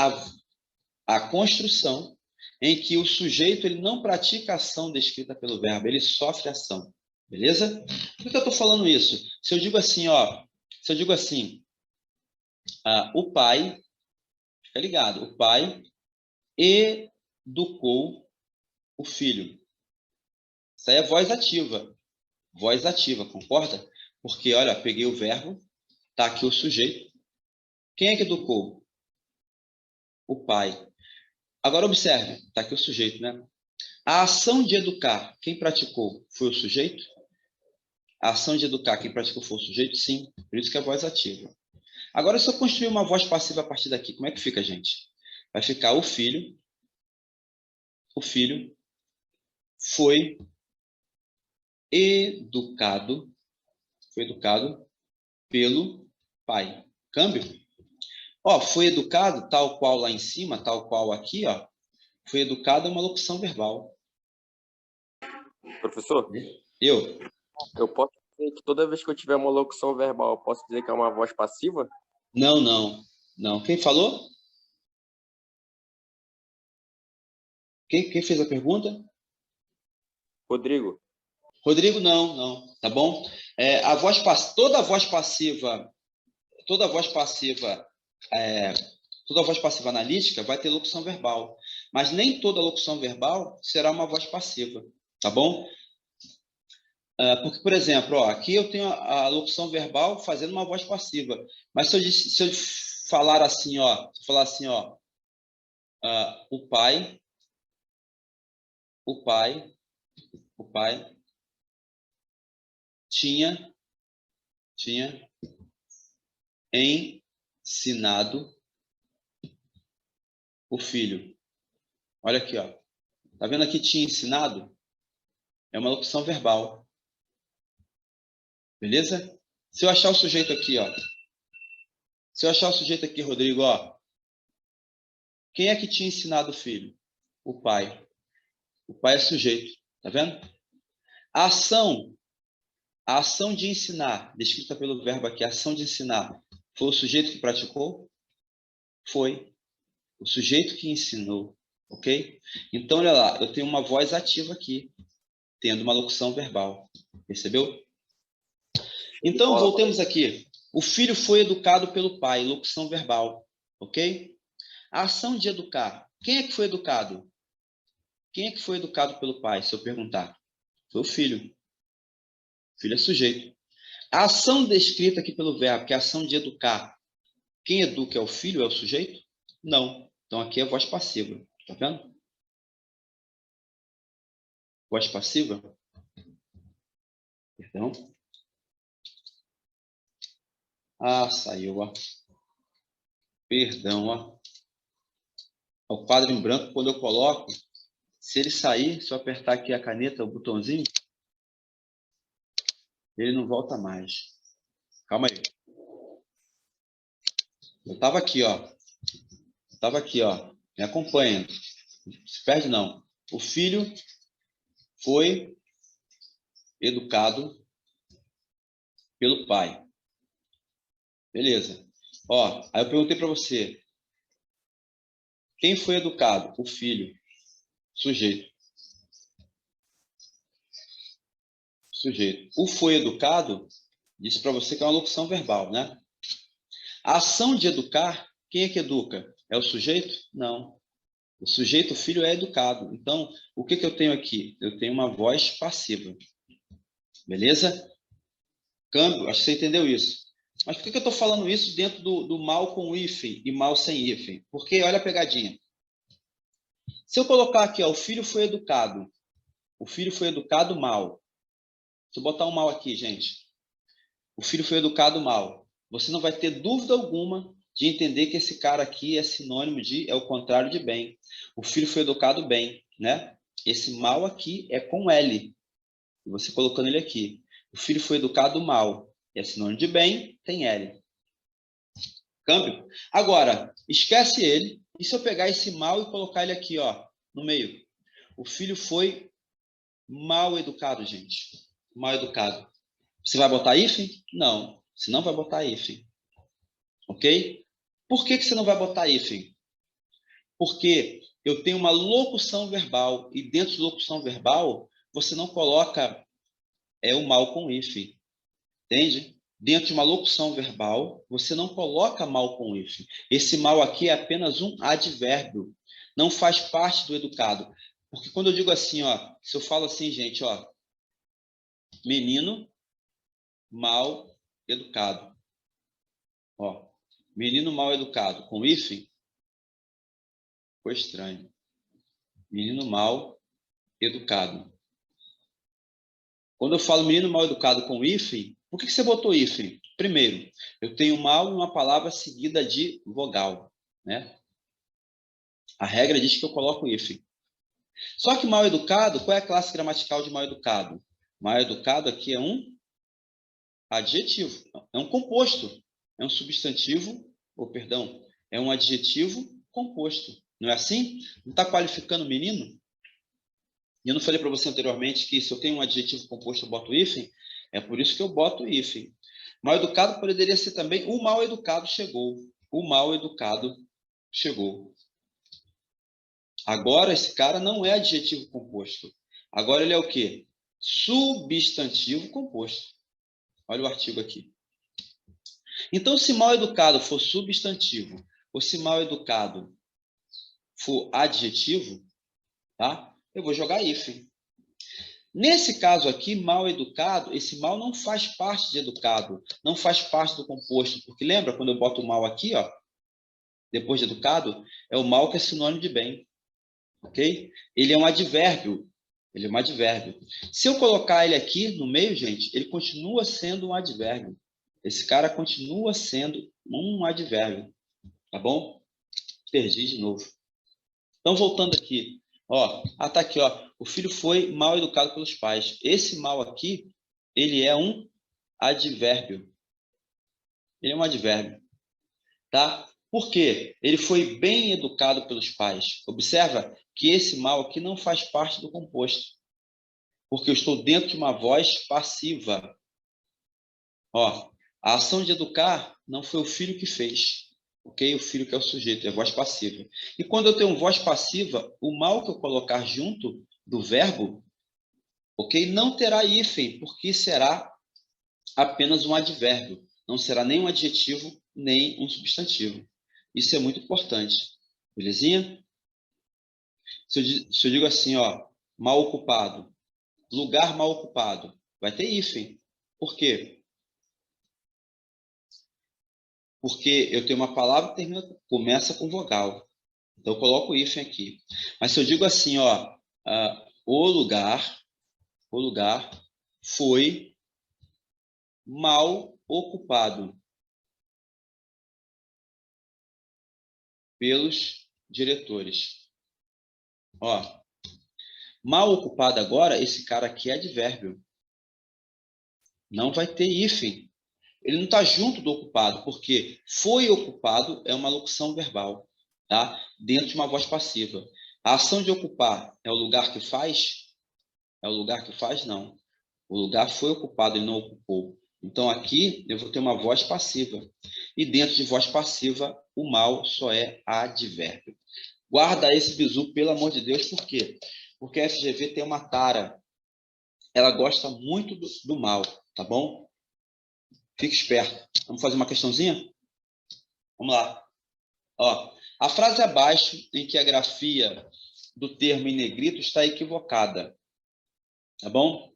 a construção em que o sujeito ele não pratica a ação descrita pelo verbo, ele sofre ação. Beleza? Por que eu estou falando isso? Se eu digo assim, o pai, fica ligado, o pai educou o filho. Isso aí é voz ativa. Voz ativa, concorda? Porque, olha, peguei o verbo, está aqui o sujeito. Quem é que educou? O pai. Agora, observe, está aqui o sujeito, né? A ação de educar, quem praticou? Foi o sujeito? A ação de educar, quem praticou foi o sujeito? Sim. Por isso que é voz ativa. Agora, se eu construir uma voz passiva a partir daqui, como é que fica, gente? Vai ficar o filho foi educado pelo pai. Câmbio? Foi educado, tal qual lá em cima, tal qual aqui, foi educado é uma locução verbal. Professor? Eu posso dizer que toda vez que eu tiver uma locução verbal, eu posso dizer que é uma voz passiva? Não. Quem falou? Quem fez a pergunta? Rodrigo. Rodrigo, não. Tá bom? Toda voz passiva analítica vai ter locução verbal, mas nem toda locução verbal será uma voz passiva, tá bom? Porque, por exemplo, aqui eu tenho a locução verbal fazendo uma voz passiva, mas se eu falar assim, o pai tinha ensinado o filho. Olha aqui, Tá vendo aqui tinha ensinado? É uma locução verbal. Beleza? Se eu achar o sujeito aqui, ó. Se eu achar o sujeito aqui, Rodrigo, ó. Quem é que tinha ensinado o filho? O pai. O pai é sujeito. Tá vendo? A ação de ensinar, descrita pelo verbo aqui, a ação de ensinar, foi o sujeito que praticou? Foi. O sujeito que ensinou. Ok? Então, olha lá. Eu tenho uma voz ativa aqui, tendo uma locução verbal. Percebeu? Então, voltemos aqui. O filho foi educado pelo pai, locução verbal. Ok? A ação de educar. Quem é que foi educado? Quem é que foi educado pelo pai, se eu perguntar? Foi o filho. O filho é sujeito. A ação descrita aqui pelo verbo, que é a ação de educar. Quem educa é o filho, é o sujeito? Não. Então, aqui é voz passiva. Tá vendo? Voz passiva. Perdão. Ah, saiu, ó. Perdão, ó. O quadro em branco, quando eu coloco, se ele sair, se eu apertar aqui a caneta, o botãozinho, ele não volta mais. Calma aí. Eu estava aqui, ó. Me acompanha. Não se perde, não. O filho foi educado pelo pai. Beleza. Ó, aí eu perguntei para você. Quem foi educado? O filho. Sujeito. Sujeito. O foi educado, disse para você que é uma locução verbal, né? A ação de educar, quem é que educa? É o sujeito? Não. O sujeito, o filho, é educado. Então, o que eu tenho aqui? Eu tenho uma voz passiva. Beleza? Câmbio, acho que você entendeu isso. Mas por que eu estou falando isso dentro do mal com hífen e mal sem hífen? Porque, olha a pegadinha. Se eu colocar aqui, ó, o filho foi educado. O filho foi educado mal. Se eu botar um mal aqui, gente. O filho foi educado mal. Você não vai ter dúvida alguma de entender que esse cara aqui é sinônimo de, é o contrário de bem. O filho foi educado bem, né? Esse mal aqui é com L. Você colocando ele aqui. O filho foi educado mal. É sinônimo de bem, tem L. Câmbio. Agora, esquece ele. E se eu pegar esse mal e colocar ele aqui, ó, no meio? O filho foi mal educado, gente. Mal educado. Você vai botar hífen? Não. Você não vai botar hífen. Ok? Por que você não vai botar hífen? Porque eu tenho uma locução verbal. E dentro de locução verbal, você não coloca o mal com hífen. Entende? Dentro de uma locução verbal, você não coloca mal com hífen. Esse mal aqui é apenas um advérbio. Não faz parte do educado. Porque quando eu digo assim, ó, se eu falo assim, gente, ó, menino mal educado. Ó, menino mal educado com hífen, ficou estranho. Menino mal educado. Quando eu falo menino mal educado com hífen, por que você botou hífen? Primeiro, eu tenho mal em uma palavra seguida de vogal, né? A regra diz que eu coloco hífen. Só que mal educado, qual é a classe gramatical de mal educado? Mal educado aqui é um adjetivo, é um composto, é um substantivo, ou perdão, é um adjetivo composto. Não é assim? Não está qualificando o menino? E eu não falei para você anteriormente que se eu tenho um adjetivo composto eu boto hífen? É por isso que eu boto hífen. Mal educado poderia ser também o mal educado chegou. O mal educado chegou. Agora esse cara não é adjetivo composto. Agora ele é o quê? Substantivo composto. Olha o artigo aqui. Então, se mal educado for substantivo, ou se mal educado for adjetivo, tá? Eu vou jogar hífen. Nesse caso aqui, mal educado, esse mal não faz parte de educado, não faz parte do composto, porque lembra quando eu boto o mal aqui, ó, depois de educado, é o mal que é sinônimo de bem, ok? Ele é um advérbio, ele é um advérbio. Se eu colocar ele aqui no meio, gente, ele continua sendo um advérbio. Esse cara continua sendo um advérbio, tá bom? Perdi de novo. Então, voltando aqui, Tá aqui, ó. O filho foi mal educado pelos pais. Esse mal aqui, ele é um advérbio. Ele é um advérbio, tá? Por quê? Ele foi bem educado pelos pais. Observa que esse mal aqui não faz parte do composto, porque eu estou dentro de uma voz passiva. A ação de educar não foi o filho que fez, ok? O filho que é o sujeito, é a voz passiva. E quando eu tenho voz passiva, o mal que eu colocar junto do verbo, ok? Não terá hífen, porque será apenas um advérbio. Não será nem um adjetivo, nem um substantivo. Isso é muito importante. Belezinha? Se eu digo assim, mal ocupado, lugar mal ocupado, vai ter hífen. Por quê? Porque eu tenho uma palavra que começa com vogal. Então, eu coloco o hífen aqui. Mas se eu digo assim, o lugar foi mal ocupado pelos diretores. Mal ocupado agora, esse cara aqui é advérbio. Não vai ter hífen. Ele não está junto do ocupado, porque foi ocupado é uma locução verbal, tá? Dentro de uma voz passiva. A ação de ocupar é o lugar que faz? É o lugar que faz? Não. O lugar foi ocupado, ele não ocupou. Então, aqui, eu vou ter uma voz passiva. E dentro de voz passiva, o mal só é advérbio. Guarda esse bizu, pelo amor de Deus, por quê? Porque a FGV tem uma tara. Ela gosta muito do mal, tá bom? Fique esperto. Vamos fazer uma questãozinha? Vamos lá. A frase abaixo, em que a grafia do termo em negrito está equivocada. Tá bom?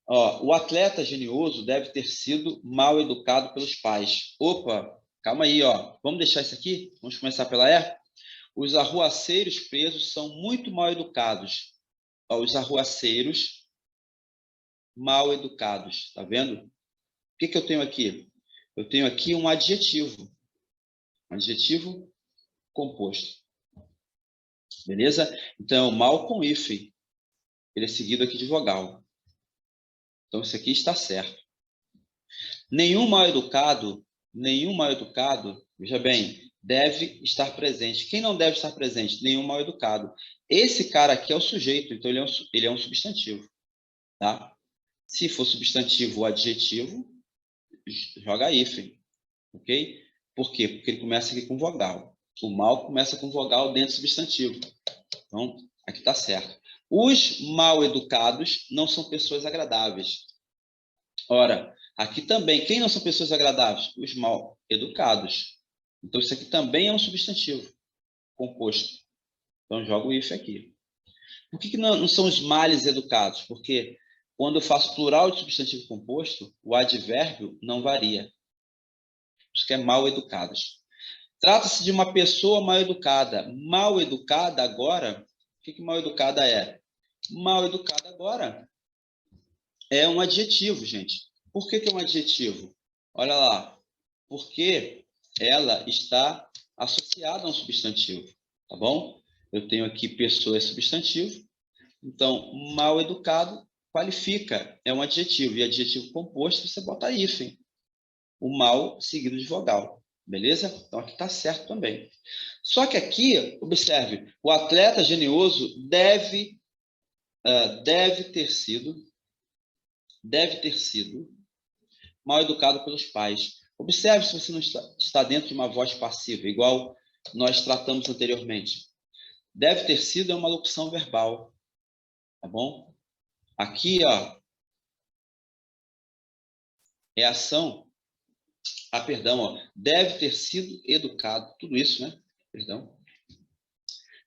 O atleta genioso deve ter sido mal educado pelos pais. Opa, calma aí, Vamos deixar isso aqui? Vamos começar pela E? Os arruaceiros presos são muito mal educados. Os arruaceiros mal educados. Tá vendo? O que eu tenho aqui? Eu tenho aqui um adjetivo. Um adjetivo composto. Beleza? Então, mal com hífen. Ele é seguido aqui de vogal. Então, isso aqui está certo. Nenhum mal educado, veja bem, deve estar presente. Quem não deve estar presente? Nenhum mal educado. Esse cara aqui é o sujeito, então ele é um substantivo. Tá? Se for substantivo ou adjetivo, joga hífen. Ok? Por quê? Porque ele começa aqui com vogal. O mal começa com vogal dentro do substantivo. Então, aqui está certo. Os mal educados não são pessoas agradáveis. Ora, aqui também, quem não são pessoas agradáveis? Os mal educados. Então, isso aqui também é um substantivo composto. Então, jogo o if aqui. Por que não são os males educados? Porque quando eu faço plural de substantivo composto, o advérbio não varia. Isso que é mal educados. Trata-se de uma pessoa mal educada. Mal educada agora, o que mal educada é? Mal educada agora é um adjetivo, gente. Por que é um adjetivo? Olha lá. Porque ela está associada a um substantivo, tá bom? Eu tenho aqui pessoa é substantivo. Então, mal educado qualifica, é um adjetivo. E adjetivo composto, você bota hífen. O mal seguido de vogal. Beleza? Então, aqui está certo também. Só que aqui, observe, o atleta genioso deve ter sido mal educado pelos pais. Observe se você não está dentro de uma voz passiva, igual nós tratamos anteriormente. Deve ter sido é uma locução verbal. Tá bom? Aqui, é ação. Perdão, deve ter sido educado. Tudo isso, né? Perdão.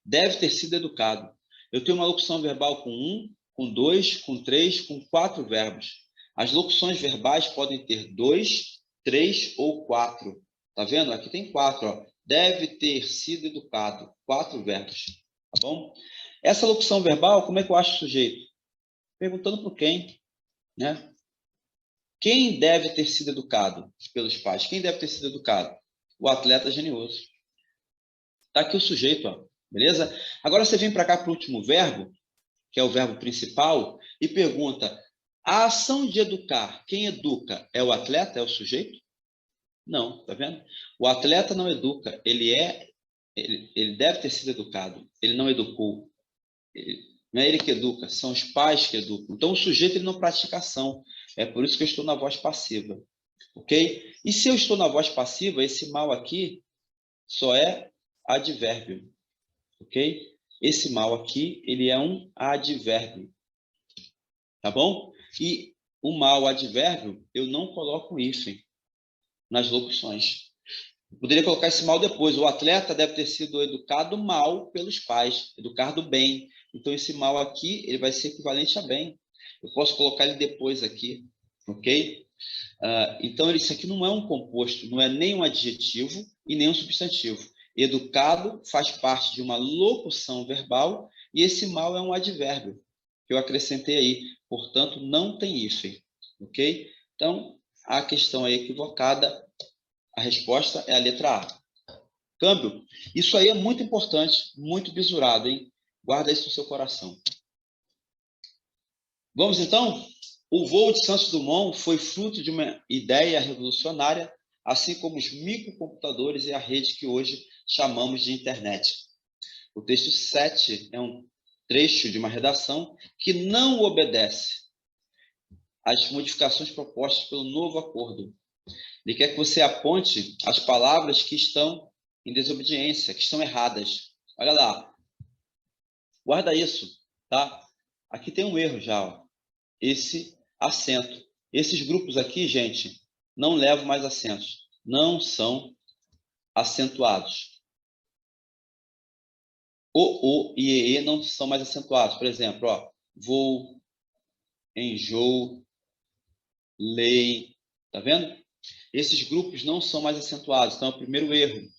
Deve ter sido educado. Eu tenho uma locução verbal com 1, com 2, com 3, com 4 verbos. As locuções verbais podem ter 2, 3 ou 4. Tá vendo? Aqui tem 4. Deve ter sido educado. 4 verbos. Tá bom? Essa locução verbal, como é que eu acho o sujeito? Perguntando por quem, né? Quem deve ter sido educado pelos pais? Quem deve ter sido educado? O atleta genioso. Está aqui o sujeito, Beleza? Agora você vem para cá para o último verbo, que é o verbo principal, e pergunta, a ação de educar, quem educa? É o atleta? É o sujeito? Não, tá vendo? O atleta não educa, ele deve ter sido educado, ele não educou. Não é ele que educa, são os pais que educam. Então, o sujeito ele não pratica ação. É por isso que eu estou na voz passiva. Ok? E se eu estou na voz passiva, esse mal aqui só é advérbio. Ok? Esse mal aqui, ele é um advérbio. Tá bom? E o mal advérbio, eu não coloco hífen nas locuções. Eu poderia colocar esse mal depois. O atleta deve ter sido educado mal pelos pais, educado bem. Então, esse mal aqui, ele vai ser equivalente a bem. Eu posso colocar ele depois aqui, ok? Então, isso aqui não é um composto, não é nem um adjetivo e nem um substantivo. Educado faz parte de uma locução verbal e esse mal é um advérbio que eu acrescentei aí. Portanto, não tem hífen, ok? Então, a questão é equivocada. A resposta é a letra A. Câmbio. Isso aí é muito importante, muito bisurado, hein? Guarda isso no seu coração. Vamos então? O voo de Santos Dumont foi fruto de uma ideia revolucionária, assim como os microcomputadores e a rede que hoje chamamos de internet. O texto 7 é um trecho de uma redação que não obedece às modificações propostas pelo novo acordo. Ele quer que você aponte as palavras que estão em desobediência, que estão erradas. Olha lá. Guarda isso, tá? Aqui tem um erro já, ó. Esse acento. Esses grupos aqui, gente, não levam mais acentos. Não são acentuados. O e não são mais acentuados. Por exemplo, ó, vou, enjoo, lei. Tá vendo? Esses grupos não são mais acentuados. Então, é o primeiro erro.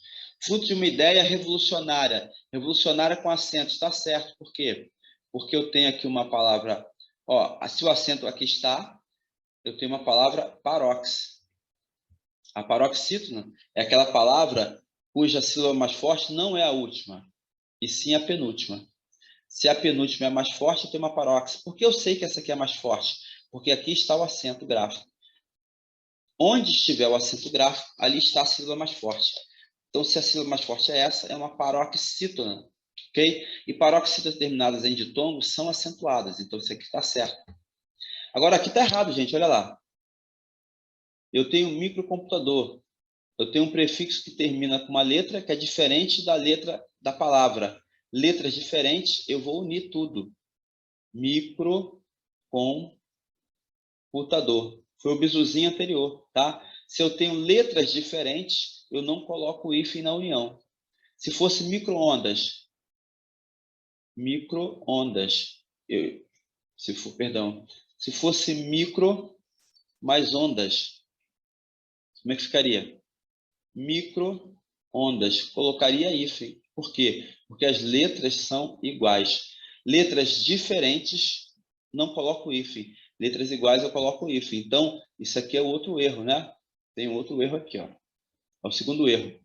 Fruto de uma ideia revolucionária. Revolucionária com acento. Está certo. Por quê? Porque eu tenho aqui uma palavra... Ó, se o acento aqui está, eu tenho uma palavra paróx. A paroxítona é aquela palavra cuja sílaba mais forte não é a última, e sim a penúltima. Se a penúltima é mais forte, eu tenho uma paróxia. Por que eu sei que essa aqui é mais forte? Porque aqui está o acento gráfico. Onde estiver o acento gráfico, ali está a sílaba mais forte. Então, se a sílaba mais forte é essa, é uma paroxítona. Ok? E paroxítonas terminadas em ditongo são acentuadas. Então, isso aqui está certo. Agora, aqui está errado, gente. Olha lá. Eu tenho um microcomputador. Eu tenho um prefixo que termina com uma letra que é diferente da letra da palavra. Letras diferentes, eu vou unir tudo. Microcomputador. Foi o bisuzinho anterior, tá? Se eu tenho letras diferentes, eu não coloco o hífen na união. Se fosse micro-ondas, se fosse micro mais ondas, como é que ficaria? Micro-ondas, colocaria hífen. Por quê? Porque as letras são iguais. Letras diferentes, não coloco hífen. Letras iguais, eu coloco hífen. Então, isso aqui é outro erro, né? Tem outro erro aqui, ó. É o segundo erro.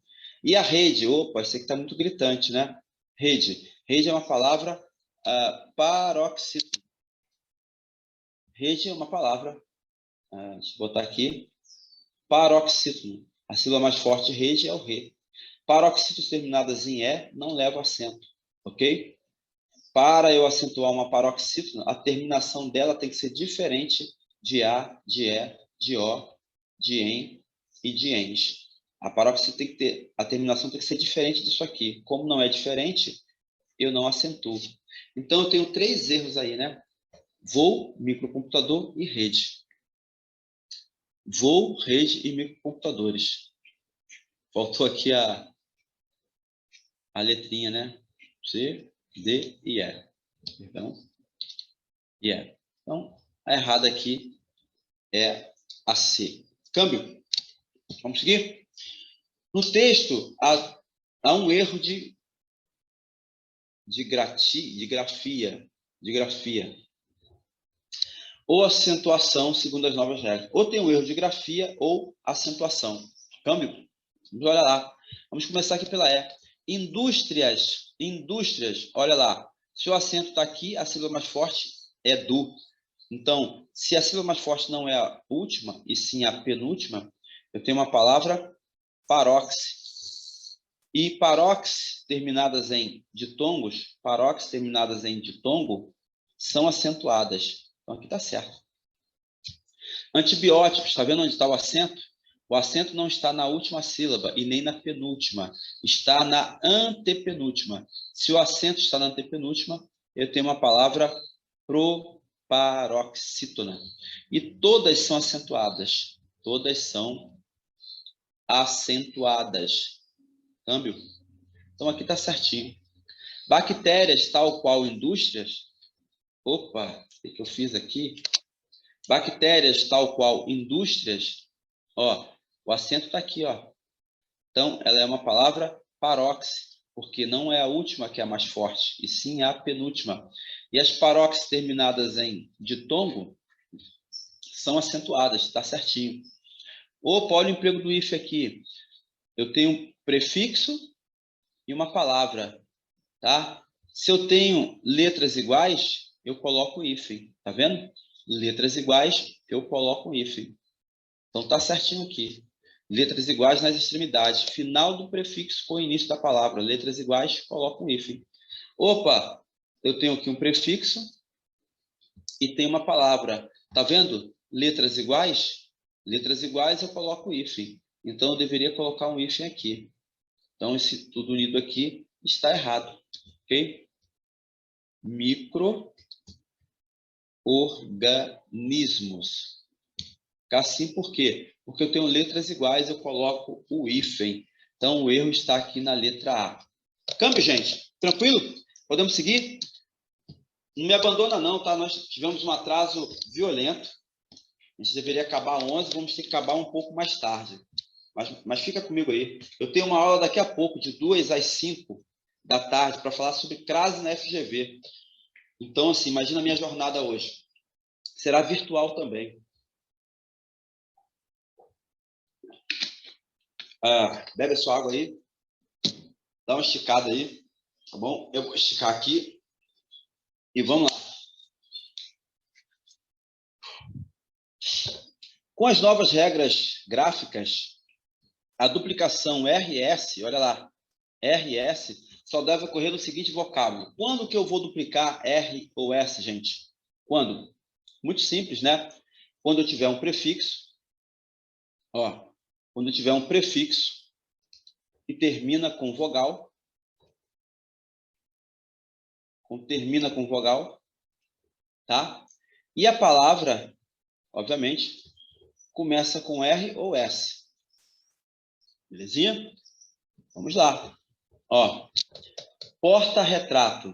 E a rede? Opa, isso aqui está muito gritante, né? Rede. Rede é uma palavra paroxítona. Rede é uma palavra, deixa eu botar aqui, paroxítona. A sílaba mais forte de rede é o re. Paroxítonas terminadas em E não levam acento, ok? Para eu acentuar uma paroxítona, a terminação dela tem que ser diferente de A, de E, de O, de EN e de ENS. A paroxítona tem que ter, a terminação tem que ser diferente disso aqui. Como não é diferente, eu não acentuo. Então, eu tenho 3 erros aí, né? Voo, microcomputador e rede. Voo, rede e microcomputadores. Faltou aqui a letrinha, né? C, D e E. Perdão. E E. Então, a errada aqui é a C. Câmbio. Vamos seguir? No texto, há um erro de grafia. Ou acentuação, segundo as novas regras. Ou tem um erro de grafia ou acentuação. Câmbio? Vamos olhar lá. Vamos começar aqui pela E. Indústrias, olha lá. Se o acento está aqui, a sílaba mais forte é do. Então, se a sílaba mais forte não é a última, e sim a penúltima, eu tenho uma palavra paróxi. E paróxi terminadas em ditongos, são acentuadas. Então, aqui está certo. Antibióticos, está vendo onde está o acento? O acento não está na última sílaba e nem na penúltima. Está na antepenúltima. Se o acento está na antepenúltima, eu tenho uma palavra proparoxítona. E todas são acentuadas. Todas são acentuadas. Câmbio? Então, aqui está certinho. Bactérias, tal qual indústrias. Opa, o que eu fiz aqui? Bactérias, tal qual indústrias. Ó, o acento está aqui, ó. Então, ela é uma palavra paróxi, porque não é a última que é a mais forte, e sim a penúltima. E as paróxis terminadas em ditongo são acentuadas, está certinho. Opa, olha o emprego do if aqui. Eu tenho um prefixo e uma palavra, tá? Se eu tenho letras iguais, eu coloco hífen, tá vendo? Letras iguais, eu coloco hífen. Então, tá certinho aqui. Letras iguais nas extremidades. Final do prefixo com o início da palavra. Letras iguais, coloco um hífen. Opa, eu tenho aqui um prefixo e tem uma palavra. Tá vendo? Letras iguais? Letras iguais, eu coloco hífen. Então, eu deveria colocar um hífen aqui. Então, esse tudo unido aqui está errado. Ok? Micro-organismos. Assim por quê? Porque eu tenho letras iguais, eu coloco o hífen. Então, o erro está aqui na letra A. Câmbio, gente. Tranquilo? Podemos seguir? Não me abandona não, tá? Nós tivemos um atraso violento. A gente deveria acabar às 11, vamos ter que acabar um pouco mais tarde. Mas fica comigo aí. Eu tenho uma aula daqui a pouco, de 2 às 5 da tarde, para falar sobre crase na FGV. Então, assim, imagina a minha jornada hoje. Será virtual também. Bebe a sua água aí. Dá uma esticada aí. Tá bom? Eu vou esticar aqui. E vamos lá. Com as novas regras gráficas, a duplicação RS, olha lá, RS, só deve ocorrer no seguinte vocábulo. Quando que eu vou duplicar R ou S, gente? Quando? Muito simples, né? Quando eu tiver um prefixo, ó, quando eu tiver um prefixo que termina com vogal, tá? E a palavra, obviamente, começa com R ou S. Belezinha? Vamos lá. Ó, porta-retrato.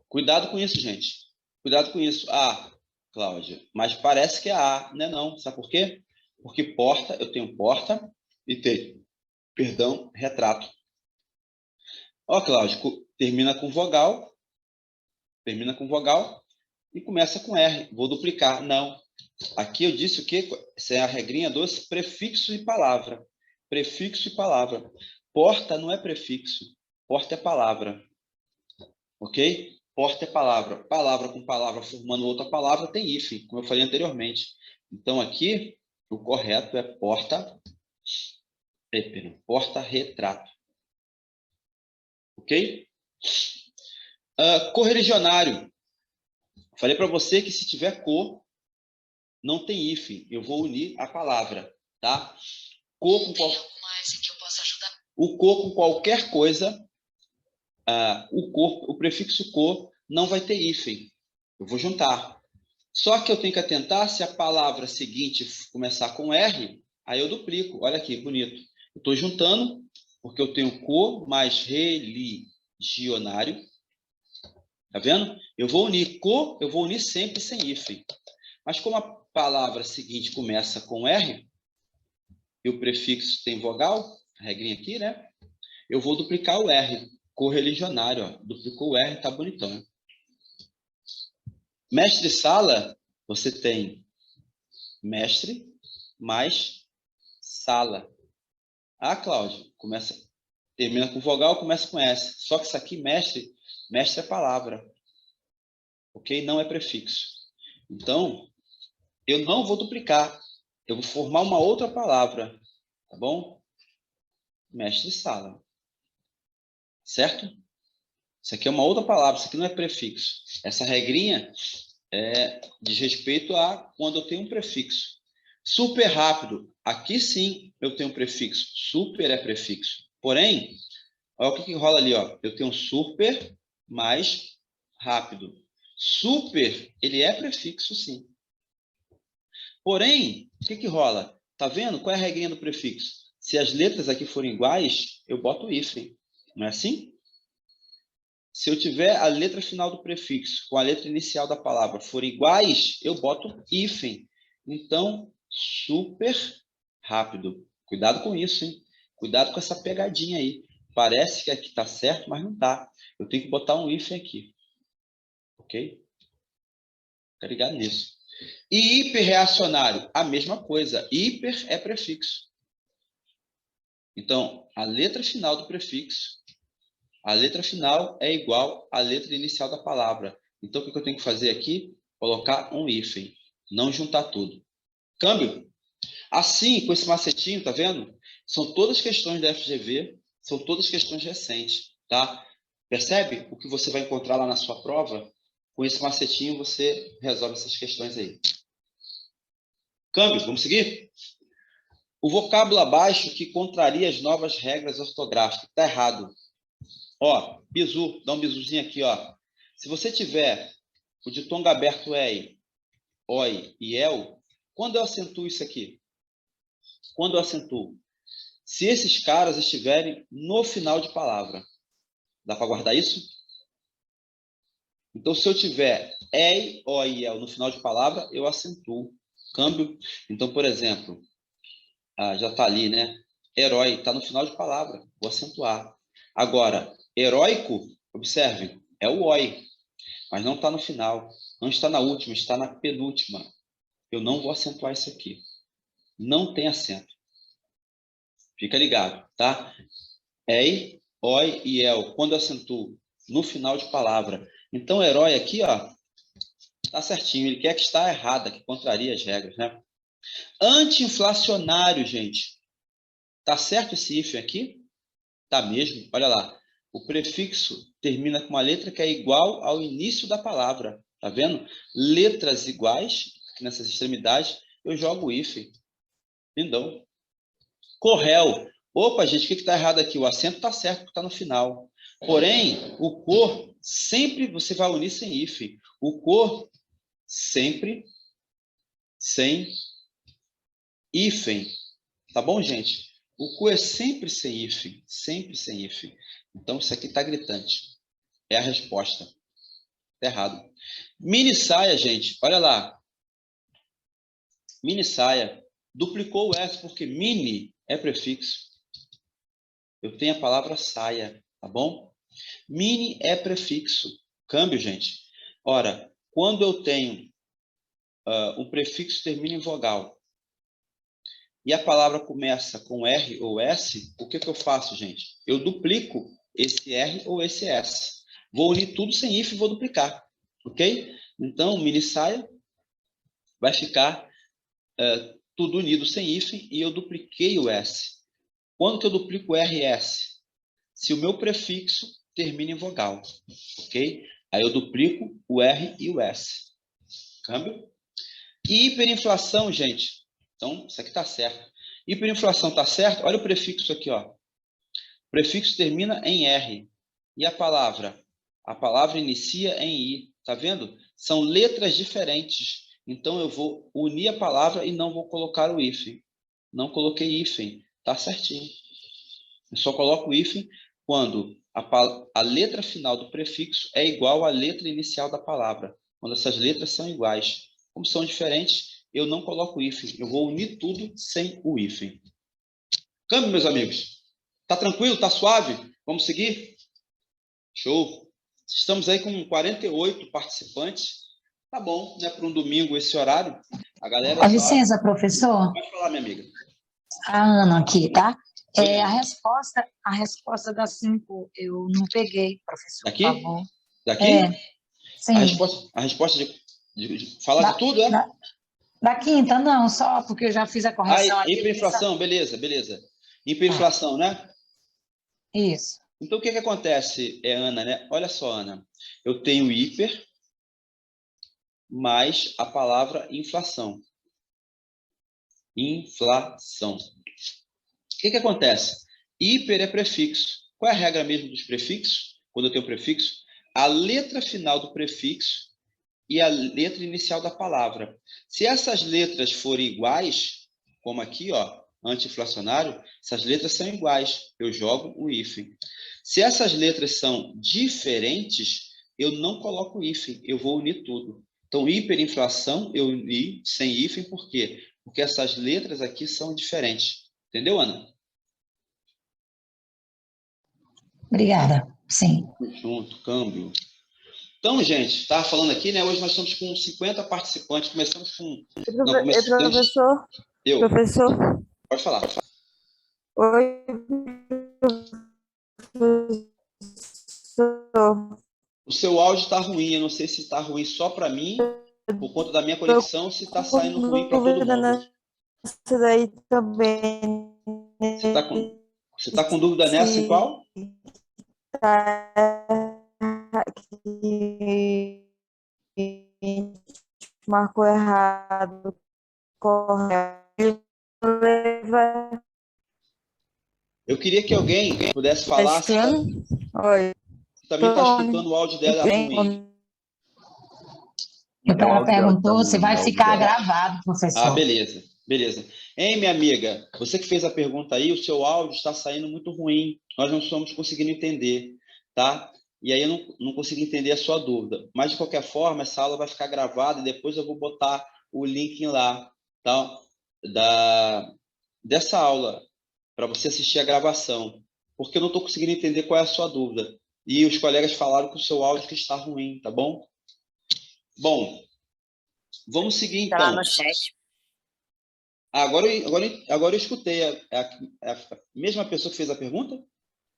Cuidado com isso, gente. Cuidado com isso. Cláudia, mas parece que é A, né? Não. Sabe por quê? Porque porta, eu tenho porta e tenho, retrato. Ó, Cláudia, termina com vogal e começa com R. Vou duplicar. Não. Aqui eu disse o quê? Essa é a regrinha dos prefixos e palavra. Prefixo e palavra. Porta não é prefixo. Porta é palavra. Ok? Porta é palavra. Palavra com palavra formando outra palavra tem hífen, como eu falei anteriormente. Então, aqui, o correto é porta-retrato. Ok? Correligionário. Falei para você que se tiver cor, não tem hífen. Eu vou unir a palavra, tá? Cor com qual... O cor com qualquer coisa, o prefixo cor não vai ter hífen. Eu vou juntar. Só que eu tenho que atentar se a palavra seguinte começar com R, aí eu duplico. Olha aqui, bonito. Eu estou juntando, porque eu tenho cor mais religionário. Tá vendo? Eu vou unir cor, eu vou unir sempre sem hífen. Mas como a palavra seguinte começa com R, e o prefixo tem vogal, a regrinha aqui, né? Eu vou duplicar o R. Correligionário, ó. Duplicou o R, tá bonitão. Mestre-sala, você tem mestre mais sala. Cláudio, termina com vogal, começa com S. Só que isso aqui, mestre é palavra. Ok? Não é prefixo. Então, eu não vou duplicar. Eu vou formar uma outra palavra. Tá bom? Mestre-sala. Certo? Isso aqui é uma outra palavra. Isso aqui não é prefixo. Essa regrinha diz respeito a quando eu tenho um prefixo. Super rápido. Aqui sim eu tenho um prefixo. Super é prefixo. Porém, olha o que rola ali. Ó. Eu tenho um super mais rápido. Super, ele é prefixo, sim. Porém, o que rola? Tá vendo? Qual é a regrinha do prefixo? Se as letras aqui forem iguais, eu boto o hífen. Não é assim? Se eu tiver a letra final do prefixo com a letra inicial da palavra forem iguais, eu boto hífen. Então, super rápido. Cuidado com isso, hein? Cuidado com essa pegadinha aí. Parece que aqui está certo, mas não está. Eu tenho que botar um hífen aqui. Ok? Fica ligado nisso. E hiperreacionário, a mesma coisa. Hiper é prefixo. Então, a letra final do prefixo, a letra final é igual à letra inicial da palavra. Então, o que eu tenho que fazer aqui? Colocar um hífen, não juntar tudo. Câmbio? Assim, com esse macetinho, tá vendo? São todas questões da FGV, são todas questões recentes, tá? Percebe o que você vai encontrar lá na sua prova? Com esse macetinho, você resolve essas questões aí. Câmbio, vamos seguir? O vocábulo abaixo que contraria as novas regras ortográficas. Está errado. Ó, bizu, dá um bizuzinho aqui, ó. Se você tiver o ditongo aberto ei, oi e el, quando eu acentuo isso aqui? Quando eu acentuo? Se esses caras estiverem no final de palavra. Dá para guardar isso? Então, se eu tiver ei, oi e el no final de palavra, eu acentuo. Câmbio. Então, por exemplo, já está ali, né? Herói, está no final de palavra. Vou acentuar. Agora, heróico, observe, é o oi, mas não está no final. Não está na última, está na penúltima. Eu não vou acentuar isso aqui. Não tem acento. Fica ligado, tá? Ei, oi e el. Quando eu acentuo no final de palavra. Então, herói aqui, ó, tá certinho. Ele quer que está errada, que contraria as regras, né? Anti-inflacionário, gente. Tá certo esse hífen aqui? Tá mesmo? Olha lá. O prefixo termina com uma letra que é igual ao início da palavra. Tá vendo? Letras iguais, aqui nessas extremidades, eu jogo o hífen. Lindão. Corréu. Opa, gente, o que está errado aqui? O acento está certo, porque está no final. Porém, o cor, sempre você vai unir sem hífen. O cor, sempre sem hífen. Tá bom, gente? O cu é sempre sem hífen. Sempre sem hífen. Então, isso aqui está gritante. É a resposta. Está errado. Mini saia, gente. Olha lá. Mini saia. Duplicou o S, porque mini é prefixo. Eu tenho a palavra saia. Tá bom? Mini é prefixo. Câmbio, gente. Ora, quando eu tenho um prefixo que termina em vogal e a palavra começa com R ou S, o que eu faço, gente? Eu duplico esse R ou esse S. Vou unir tudo sem hífen e vou duplicar. Ok? Então, mini saia vai ficar tudo unido sem hífen e eu dupliquei o S. Quando que eu duplico R e S? Se o meu prefixo termina em vogal. Ok? Aí eu duplico o R e o S. Câmbio? E hiperinflação, gente. Então, isso aqui está certo. Hiperinflação está certo? Olha o prefixo aqui, ó. O prefixo termina em R. E a palavra? A palavra inicia em I. Tá vendo? São letras diferentes. Então, eu vou unir a palavra e não vou colocar o hífen. Não coloquei hífen. Tá certinho. Eu só coloco o hífen quando a letra final do prefixo é igual à letra inicial da palavra. Quando essas letras são iguais. Como são diferentes, eu não coloco o hífen. Eu vou unir tudo sem o hífen. Câmbio, meus amigos. Tá tranquilo? Tá suave? Vamos seguir? Show. Estamos aí com 48 participantes. Tá bom, né? Para um domingo esse horário. A galera. Com licença, professor. Pode falar, minha amiga. A Ana aqui, tá? A resposta da 5 eu não peguei, professor, Daqui? por favor. Daqui? Sim. A resposta de falar de tudo, é? Da quinta, não, só porque eu já fiz a correção aqui. Hiperinflação, beleza. Hiperinflação, né? Isso. Então, o que acontece, Ana, né? Olha só, Ana. Eu tenho hiper mais a palavra inflação. Inflação. O que acontece? Hiper é prefixo. Qual é a regra mesmo dos prefixos? Quando eu tenho prefixo, a letra final do prefixo e a letra inicial da palavra. Se essas letras forem iguais, como aqui, ó, anti-inflacionário, essas letras são iguais, eu jogo o hífen. Se essas letras são diferentes, eu não coloco hífen, eu vou unir tudo. Então, hiperinflação, eu uni sem hífen, por quê? Porque essas letras aqui são diferentes. Entendeu, Ana? Obrigada, sim. Junto, câmbio. Então, gente, estava falando aqui, né? Hoje nós estamos com 50 participantes. Começamos com... Professor? Eu. Professor? Pode falar. Oi, professor. O seu áudio está ruim. Eu não sei se está ruim só para mim, por conta da minha conexão, ou se está saindo ruim para todo mundo. Isso daí também. Você tá com dúvida nessa em qual? Marcou errado. Correto. Eu queria que alguém pudesse falar. Oi. Também está escutando o áudio dela ruim. Então, ela perguntou se vai ficar gravado, professor. Ah, beleza. Beleza. Hein, minha amiga? Você que fez a pergunta aí, o seu áudio está saindo muito ruim. Nós não estamos conseguindo entender, tá? E aí eu não consegui entender a sua dúvida. Mas, de qualquer forma, essa aula vai ficar gravada e depois eu vou botar o link lá, tá? Dessa aula, para você assistir a gravação. Porque eu não estou conseguindo entender qual é a sua dúvida. E os colegas falaram que o seu áudio que está ruim, tá bom? Bom, vamos seguir então. Tá lá no chat. Agora eu escutei. É a mesma pessoa que fez a pergunta?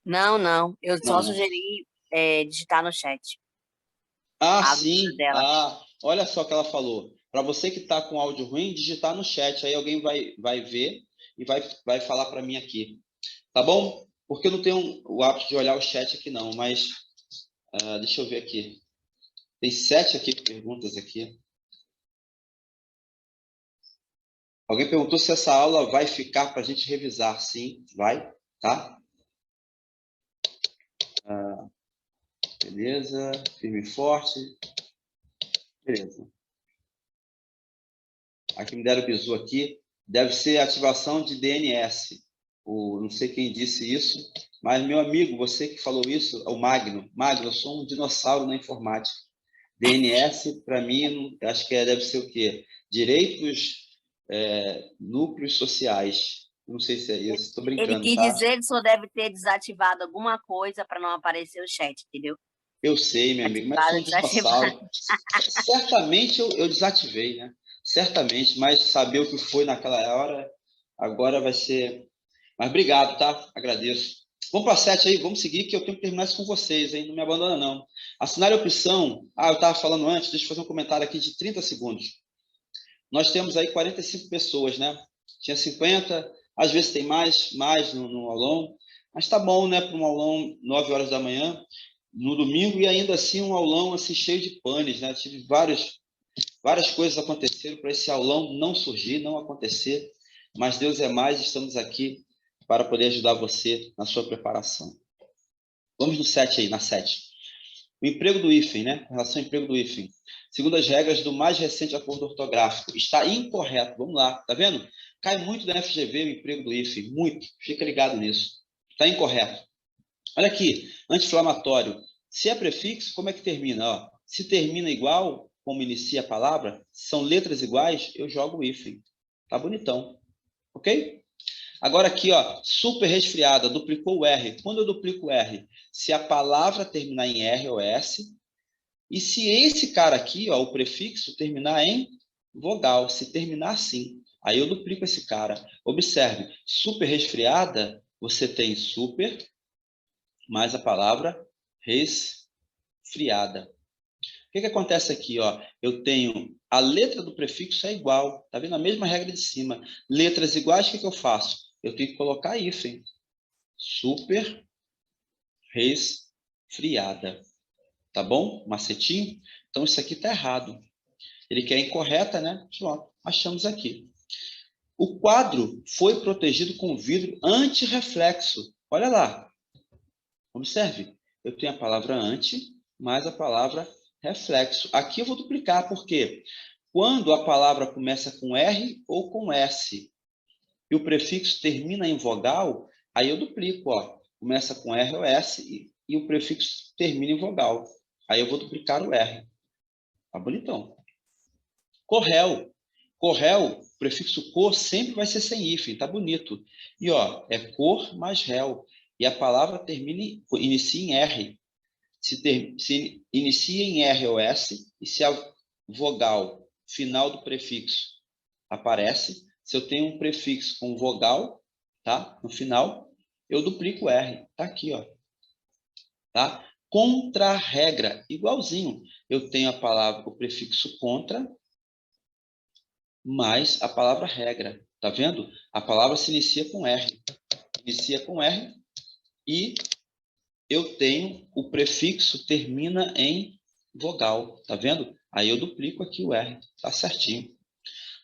Não. Eu só sugeri digitar no chat. Sim. Olha só o que ela falou. Para você que está com áudio ruim, digitar no chat. Aí alguém vai ver e vai falar para mim aqui. Tá bom? Porque eu não tenho o hábito de olhar o chat aqui não, mas deixa eu ver aqui. Tem 7 perguntas aqui. Alguém perguntou se essa aula vai ficar para a gente revisar. Sim, vai, tá? Beleza, firme e forte. Beleza. Aqui me deram o bizu aqui. Deve ser ativação de DNS. Não sei quem disse isso, mas, meu amigo, você que falou isso, é o Magno. Magno, eu sou um dinossauro na informática. DNS, para mim, acho que deve ser o quê? Direitos, núcleos sociais. Não sei se é isso, estou brincando. Ele quis dizer que só deve ter desativado alguma coisa para não aparecer o chat, entendeu? Eu sei, meu amigo, mas sou um dinossauro. Certamente eu desativei, né? Certamente, mas saber o que foi naquela hora, agora vai ser... Mas obrigado, tá? Agradeço. Vamos para 7 aí, vamos seguir, que eu tenho que terminar isso com vocês, hein? Não me abandona, não. Assinar a opção... eu estava falando antes, deixa eu fazer um comentário aqui de 30 segundos. Nós temos aí 45 pessoas, né? Tinha 50, às vezes tem mais no aulão, mas tá bom, né? Para um aulão 9 horas da manhã, no domingo, e ainda assim um aulão assim, cheio de panes, né? Tive várias coisas aconteceram para esse aulão não surgir, não acontecer, mas Deus é mais, estamos aqui para poder ajudar você na sua preparação. Vamos no 7 aí, na 7. O emprego do hífen, né? Com relação ao emprego do hífen. Segundo as regras do mais recente acordo ortográfico, está incorreto. Vamos lá, tá vendo? Cai muito da FGV o emprego do hífen, muito. Fica ligado nisso. Está incorreto. Olha aqui, anti-inflamatório. Se é prefixo, como é que termina? Ó, se termina igual, como inicia a palavra, são letras iguais, eu jogo o hífen. Tá bonitão. Ok? Agora aqui, ó, super resfriada, duplicou o R. Quando eu duplico o R, se a palavra terminar em R ou S, e se esse cara aqui, ó, o prefixo, terminar em vogal, se terminar assim, aí eu duplico esse cara. Observe, super resfriada você tem super mais a palavra resfriada. O que acontece aqui? Ó? Eu tenho a letra do prefixo é igual. Tá vendo? A mesma regra de cima. Letras iguais, o que eu faço? Eu tenho que colocar hífen. Super resfriada. Tá bom? Macetinho? Então, isso aqui está errado. Ele quer incorreta, né? Pronto, achamos aqui. O quadro foi protegido com vidro antirreflexo. Olha lá. Observe. Eu tenho a palavra anti, mais a palavra reflexo. Aqui eu vou duplicar, por quê? Quando a palavra começa com R ou com S e o prefixo termina em vogal, aí eu duplico. Ó. Começa com R ou S e o prefixo termina em vogal. Aí eu vou duplicar o R. Tá bonitão. Corréu. Corréu, o prefixo cor sempre vai ser sem hífen. Tá bonito. E ó, é cor mais réu. E a palavra inicia em R. Se inicia em R ou S, e se a vogal final do prefixo aparece, se eu tenho um prefixo com vogal, tá? No final, eu duplico o R. Tá aqui, ó. Tá? Contra-regra, igualzinho. Eu tenho a palavra, o prefixo contra, mais a palavra regra. Tá vendo? A palavra se inicia com R. Inicia com R e eu tenho o prefixo termina em vogal. Tá vendo? Aí eu duplico aqui o R. Tá certinho.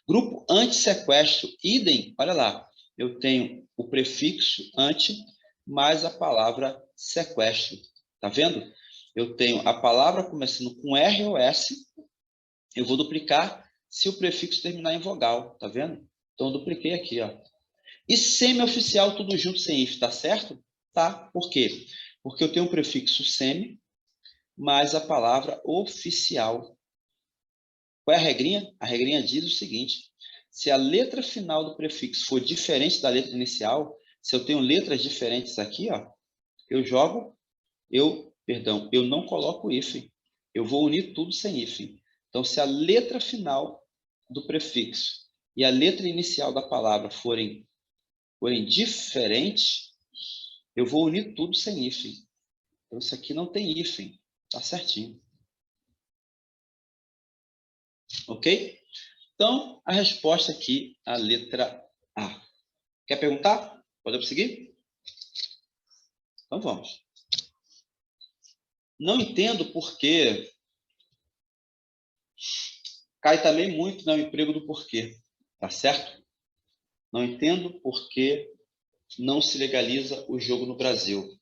Grupo anti-sequestro, idem. Olha lá. Eu tenho o prefixo anti mais a palavra sequestro. Tá vendo? Eu tenho a palavra começando com R ou S. Eu vou duplicar se o prefixo terminar em vogal. Tá vendo? Então, eu dupliquei aqui, ó. E semi-oficial, tudo junto sem if, tá certo? Tá. Por quê? Porque eu tenho um prefixo semi mais a palavra oficial. Qual é a regrinha? A regrinha diz o seguinte: se a letra final do prefixo for diferente da letra inicial, se eu tenho letras diferentes aqui, ó, eu não coloco hífen. Eu vou unir tudo sem hífen. Então, se a letra final do prefixo e a letra inicial da palavra forem diferentes, eu vou unir tudo sem hífen. Então, isso aqui não tem hífen. Tá certinho. Ok? Então, a resposta aqui, a letra A. Quer perguntar? Podemos seguir? Então, vamos. Não entendo por que cai também muito no emprego do porquê. Tá certo? Não entendo por que não se legaliza o jogo no Brasil.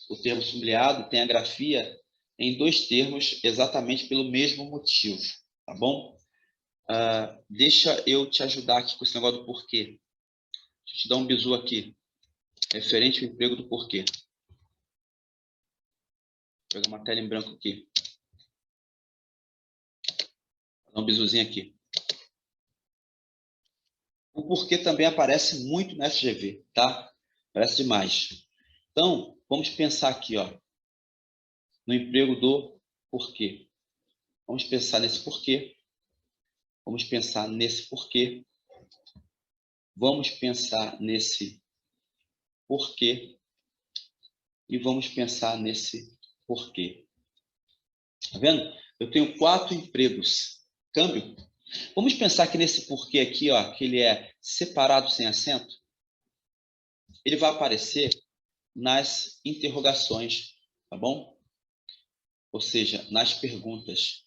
O termo sublinhado tem a grafia em dois termos exatamente pelo mesmo motivo. Tá bom? Deixa eu te ajudar aqui com esse negócio do porquê. Deixa eu te dar um bizu aqui, referente ao emprego do porquê. Vou pegar uma tela em branco aqui. Vou dar um bizuzinho aqui. O porquê também aparece muito na FGV, tá? Aparece demais. Então, vamos pensar aqui, ó, no emprego do porquê. Vamos pensar nesse porquê. Vamos pensar nesse porquê. Vamos pensar nesse porquê. E vamos pensar nesse porquê. Tá vendo? Eu tenho 4 empregos. Câmbio. Vamos pensar que nesse porquê aqui, ó, que ele é separado sem acento. Ele vai aparecer nas interrogações, tá bom? Ou seja, nas perguntas.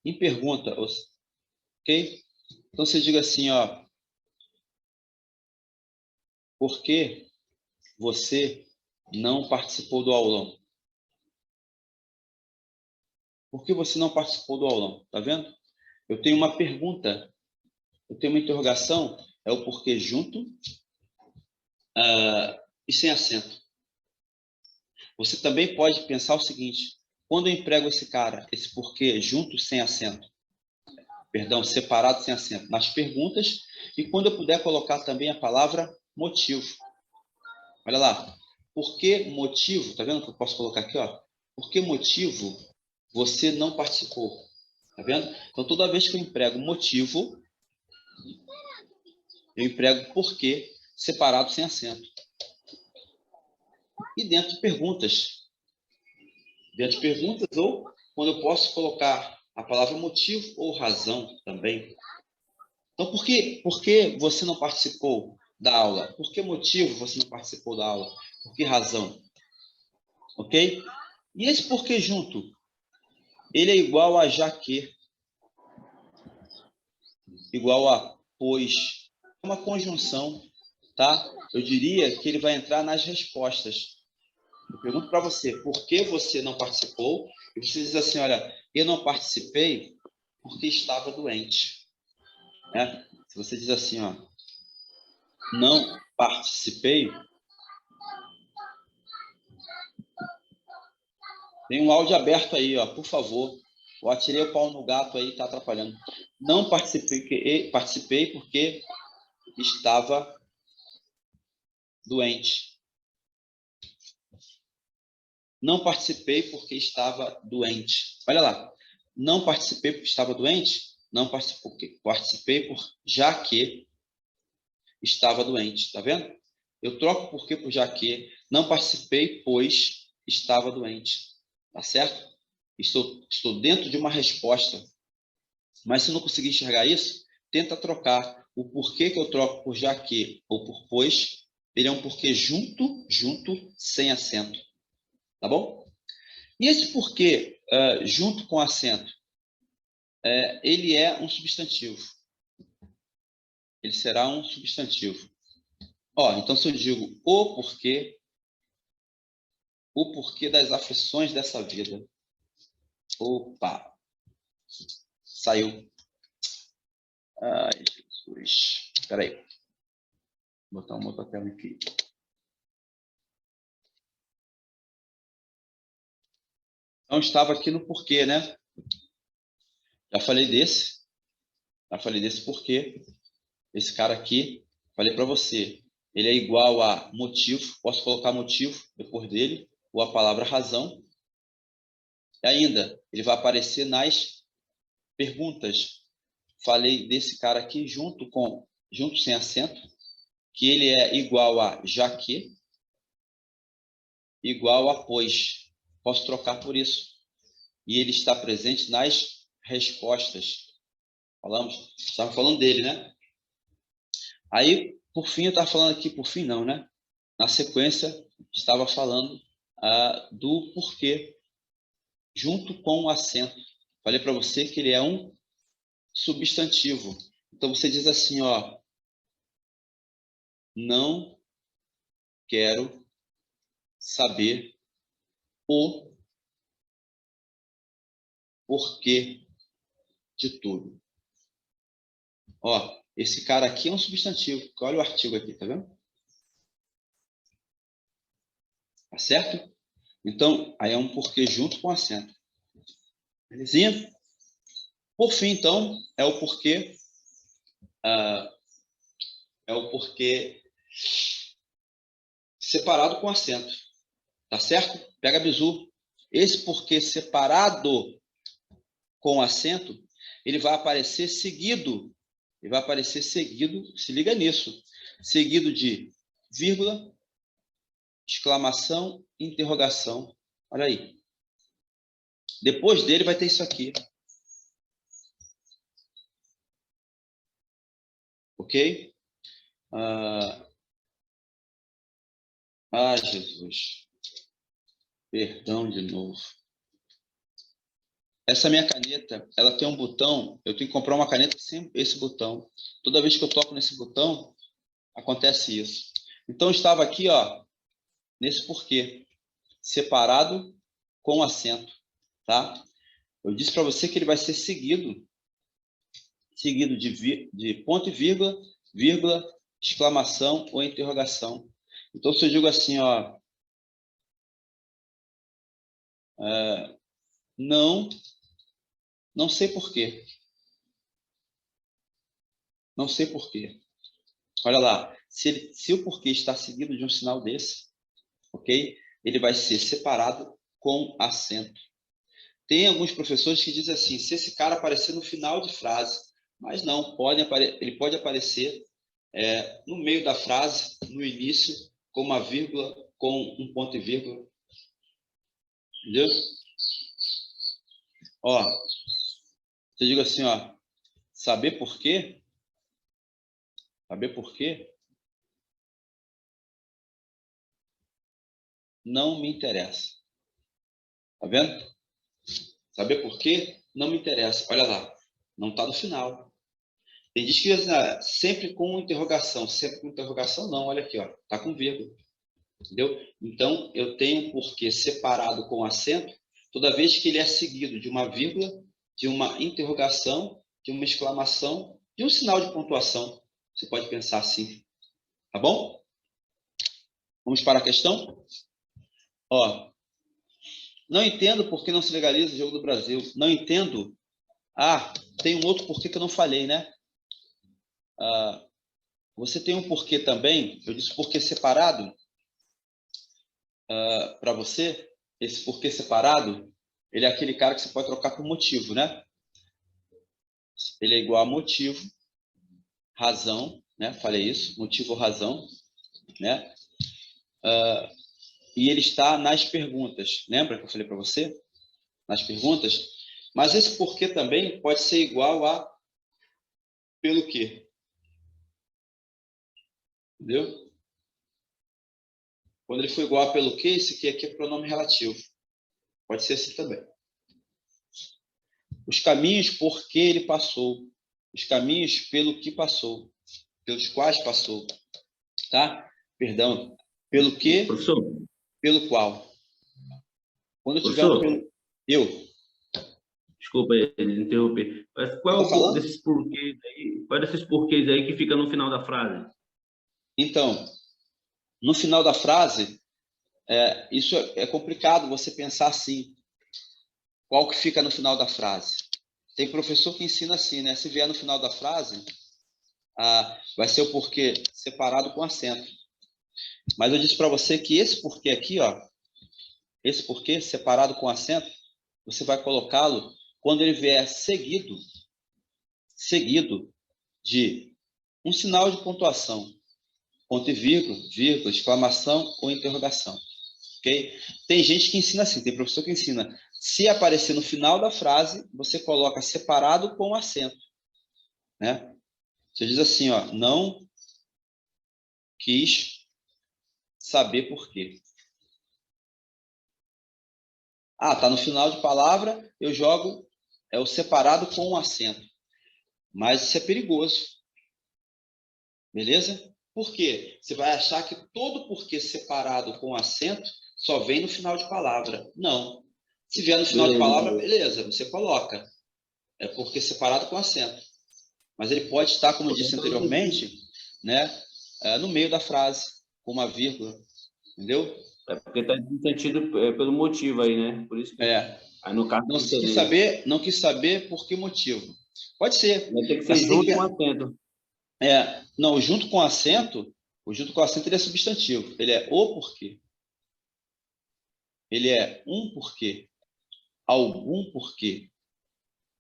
Em pergunta, ok? Então, você diga assim, ó, por que você não participou do aulão? Por que você não participou do aulão? Tá vendo? Eu tenho uma pergunta, eu tenho uma interrogação, é o porquê junto e sem acento. Você também pode pensar o seguinte, quando eu emprego esse cara, esse porquê junto sem acento, perdão, separado sem acento, nas perguntas, e quando eu puder colocar também a palavra motivo. Olha lá, por que motivo, tá vendo que eu posso colocar aqui, ó? Por que motivo você não participou? Tá vendo? Então, toda vez que eu emprego motivo, eu emprego porquê separado sem acento. E dentro de perguntas. Dentro de perguntas, ou quando eu posso colocar a palavra motivo ou razão também. Então, por que você não participou da aula? Por que motivo você não participou da aula? Por que razão? Ok? E esse porquê junto? Ele é igual a já que. Igual a pois. É uma conjunção, tá? Eu diria que ele vai entrar nas respostas. Eu pergunto para você, por que você não participou? E você diz assim, olha, eu não participei porque estava doente. Né? Se você diz assim, ó, não participei, tem um áudio aberto aí, ó, por favor. Eu atirei o pau no gato aí, está atrapalhando. Não participei porque estava doente. Não participei porque estava doente. Olha lá. Não participei porque estava doente? Não participei já que estava doente. Tá vendo? Eu troco porque por já que. Não participei, pois estava doente. Tá certo? Estou dentro de uma resposta. Mas se não conseguir enxergar isso, tenta trocar. O porquê que eu troco por já que ou por pois, ele é um porquê junto, sem acento. Tá bom? E esse porquê junto com acento? Ele é um substantivo. Ele será um substantivo. Então se eu digo o porquê das aflições dessa vida. Opa! Saiu. Ai, Jesus. Espera aí. Vou botar uma outra tela aqui. Então, estava aqui no porquê, né? Já falei desse porquê. Esse cara aqui, falei para você, ele é igual a motivo. Posso colocar motivo depois dele, ou a palavra razão. E ainda, ele vai aparecer nas perguntas. Falei desse cara aqui junto sem acento, que ele é igual a já que, igual a pois. Posso trocar por isso. E ele está presente nas respostas. Estava falando dele, né? Aí, por fim, eu estava falando aqui, por fim não, né? Na sequência, estava falando do porquê, junto com o acento. Falei para você que ele é um substantivo. Então, você diz assim, ó, não quero saber o porquê de tudo. Esse cara aqui é um substantivo. Olha o artigo aqui, tá vendo? Tá certo? Então, aí é um porquê junto com acento. Belezinha? Por fim, então, é o porquê separado com acento. Tá certo? Pega a bizu. Esse porquê separado com acento, ele vai aparecer seguido. Ele vai aparecer seguido, se liga nisso, seguido de vírgula, exclamação, interrogação. Olha aí. Depois dele vai ter isso aqui. Ok? Jesus. Perdão de novo. Essa minha caneta, ela tem um botão. Eu tenho que comprar uma caneta sem esse botão. Toda vez que eu toco nesse botão, acontece isso. Então, eu estava aqui, nesse porquê. Separado com acento. Tá? Eu disse para você que ele vai ser seguido de ponto e vírgula, exclamação ou interrogação. Então, se eu digo assim, não sei porquê. Não sei porquê. Olha lá, se o porquê está seguido de um sinal desse, ok? Ele vai ser separado com acento. Tem alguns professores que dizem assim, se esse cara aparecer no final de frase, mas não, ele pode aparecer no meio da frase, no início, com uma vírgula, com um ponto e vírgula. Entendeu? Ó, você diga assim, ó, saber por quê? Saber por quê? Não me interessa. Tá vendo? Saber por quê? Não me interessa. Olha lá, não está no final. Tem diz que sempre com interrogação. Sempre com interrogação, não. Olha aqui, ó, está com vírgula. Entendeu? Então, eu tenho um porquê separado com acento toda vez que ele é seguido de uma vírgula, de uma interrogação, de uma exclamação, de um sinal de pontuação. Você pode pensar assim. Tá bom? Vamos para a questão? Ó, não entendo por que não se legaliza o jogo do Brasil. Não entendo. Ah, tem um outro porquê que eu não falei, né? Você tem um porquê também. Eu disse porquê separado. Para você, esse porquê separado, ele é aquele cara que você pode trocar por motivo, né? Ele é igual a motivo, razão, né? Falei isso, motivo ou razão, né? E ele está nas perguntas. Lembra que eu falei para você? Nas perguntas. Mas esse porquê também pode ser igual a pelo quê. Entendeu? Quando ele for igual a pelo quê, esse aqui é pronome relativo. Pode ser assim também. Os caminhos por que ele passou. Os caminhos pelo que passou. Pelos quais passou. Tá? Perdão. Pelo que, professor, pelo qual. Quando eu tiver professor, pelo... Eu. Desculpa interromper. Mas qual desses porquês aí que fica no final da frase? Então, no final da frase, isso é complicado você pensar assim. Qual que fica no final da frase? Tem professor que ensina assim, né? Se vier no final da frase, vai ser o porquê separado com acento. Mas eu disse para você que esse porquê aqui, ó, esse porquê separado com acento, você vai colocá-lo quando ele vier seguido de um sinal de pontuação, ponto e vírgula, exclamação ou interrogação. Ok? Tem gente que ensina assim, tem professor que ensina. Se aparecer no final da frase, você coloca separado com acento. Né? Você diz assim, ó, não quis saber por quê. Tá no final de palavra, eu jogo o separado com um acento. Mas isso é perigoso. Beleza? Por quê? Você vai achar que todo porquê separado com acento só vem no final de palavra. Não. Se vier no final de palavra, beleza, você coloca. É porque separado com acento. Mas ele pode estar, como eu disse anteriormente, né, no meio da frase, com uma vírgula. Entendeu? É porque está no sentido pelo motivo aí, né? Por isso que... Aí, no caso, não quis saber por que motivo. Pode ser. Vai ter que ser junto com acento. Não, junto com acento ele é substantivo. Ele é o porquê. Ele é um porquê. Algum porquê.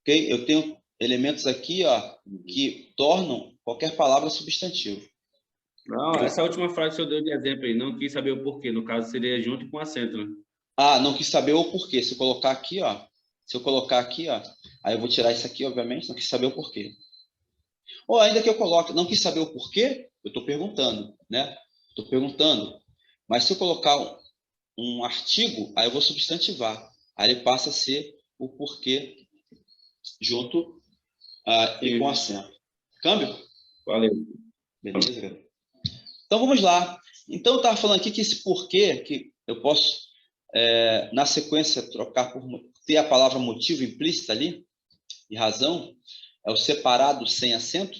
Ok? Eu tenho elementos aqui, ó, que tornam qualquer palavra substantivo. Não, essa última frase que eu dei de exemplo aí, não quis saber o porquê. No caso, seria junto com acento, né? Não quis saber o porquê. Se eu colocar aqui, ó, aí eu vou tirar isso aqui, obviamente, não quis saber o porquê. Ou ainda que eu coloque, não quis saber o porquê, eu estou perguntando, né? Estou perguntando. Mas se eu colocar um artigo, aí eu vou substantivar. Aí ele passa a ser o porquê junto e com acento. Câmbio? Valeu. Beleza, galera? Então, vamos lá. Então, eu estava falando aqui que esse porquê, que eu posso, na sequência, trocar por ter a palavra motivo implícita ali, e razão, é o separado sem acento.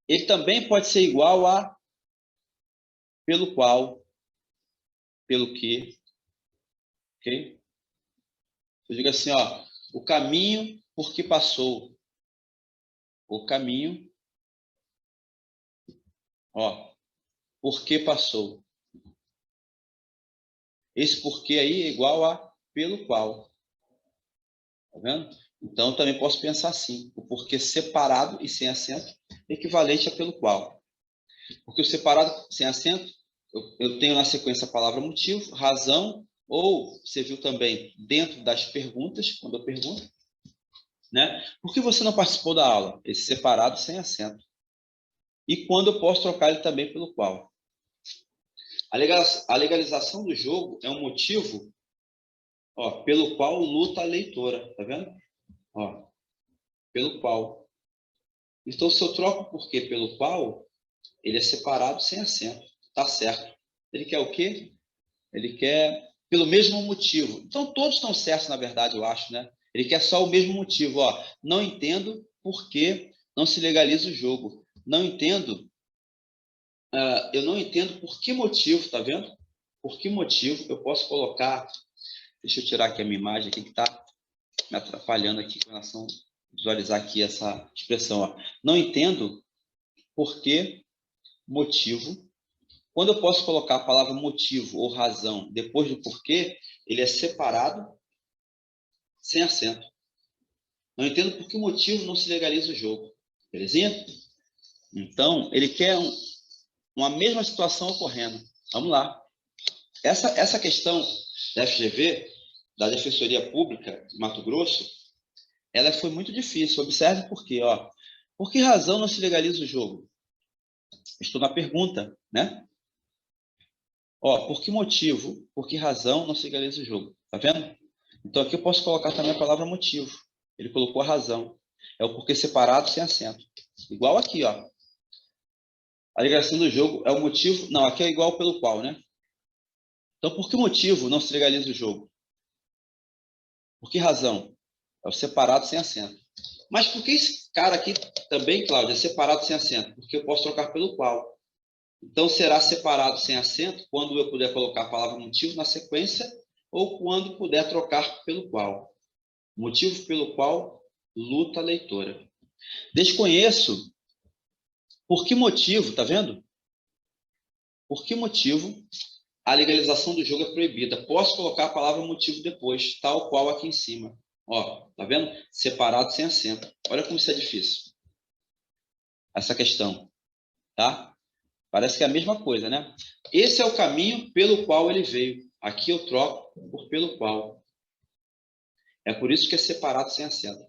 Ele também pode ser igual a pelo qual, pelo que. Ok? Eu digo assim, ó, o caminho por que passou. O caminho, ó, por que passou. Esse porquê aí é igual a pelo qual. Tá vendo? Então, eu também posso pensar assim. O porquê separado e sem acento equivalente a pelo qual. Porque o separado sem acento, eu tenho na sequência a palavra motivo, razão, ou você viu também dentro das perguntas, quando eu pergunto, né? Por que você não participou da aula? Esse separado sem acento. E quando eu posso trocar ele também pelo qual. A legalização do jogo é um motivo, ó, pelo qual luta a leitora, tá vendo? Ó, pelo qual. Então, se eu troco o porquê pelo qual, ele é separado sem acento. Tá certo. Ele quer o quê? Ele quer pelo mesmo motivo. Então, todos estão certos, na verdade, eu acho, né? Ele quer só o mesmo motivo. Ó, não entendo por que não se legaliza o jogo. Não entendo. Eu não entendo por que motivo, tá vendo? Por que motivo eu posso colocar... Deixa eu tirar aqui a minha imagem aqui, que está me atrapalhando aqui com relação a visualizar aqui essa expressão. Ó. Não entendo por que motivo. Quando eu posso colocar a palavra motivo ou razão depois do porquê, ele é separado sem acento. Não entendo por que motivo não se legaliza o jogo. Belezinha? Então, ele quer uma mesma situação ocorrendo. Vamos lá. Essa questão da FGV, da Defensoria Pública de Mato Grosso, ela foi muito difícil. Observe por quê. Ó. Por que razão não se legaliza o jogo? Estou na pergunta, né? Ó, por que motivo, por que razão não se legaliza o jogo? Tá vendo? Então, aqui eu posso colocar também a palavra motivo. Ele colocou a razão. É o porquê separado sem acento. Igual aqui, ó. A legalização do jogo é o motivo... Não, aqui é igual pelo qual, né? Então, por que motivo não se legaliza o jogo? Por que razão? É o separado sem acento. Mas por que esse cara aqui também, Cláudio, é separado sem acento? Porque eu posso trocar pelo qual. Então, será separado sem acento quando eu puder colocar a palavra motivo na sequência ou quando puder trocar pelo qual. Motivo pelo qual luta a leitora. Desconheço por que motivo, tá vendo? Por que motivo a legalização do jogo é proibida? Posso colocar a palavra motivo depois, tal qual aqui em cima. Ó, tá vendo? Separado sem acento. Olha como isso é difícil. Essa questão, tá? Parece que é a mesma coisa, né? Esse é o caminho pelo qual ele veio. Aqui eu troco por pelo qual. É por isso que é separado sem acento.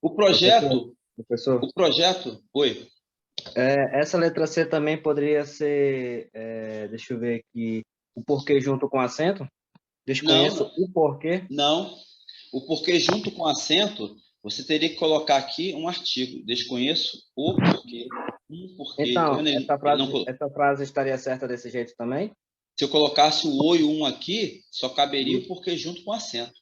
O projeto... Professor. O projeto... Oi. Essa letra C também poderia ser... deixa eu ver aqui. O porquê junto com acento? Desconheço o porquê. Não. O porquê junto com acento, você teria que colocar aqui um artigo. Desconheço o porquê. Um porquê. Então, tá essa frase estaria certa desse jeito também? Se eu colocasse o o e o um aqui, só caberia o porquê junto com acento.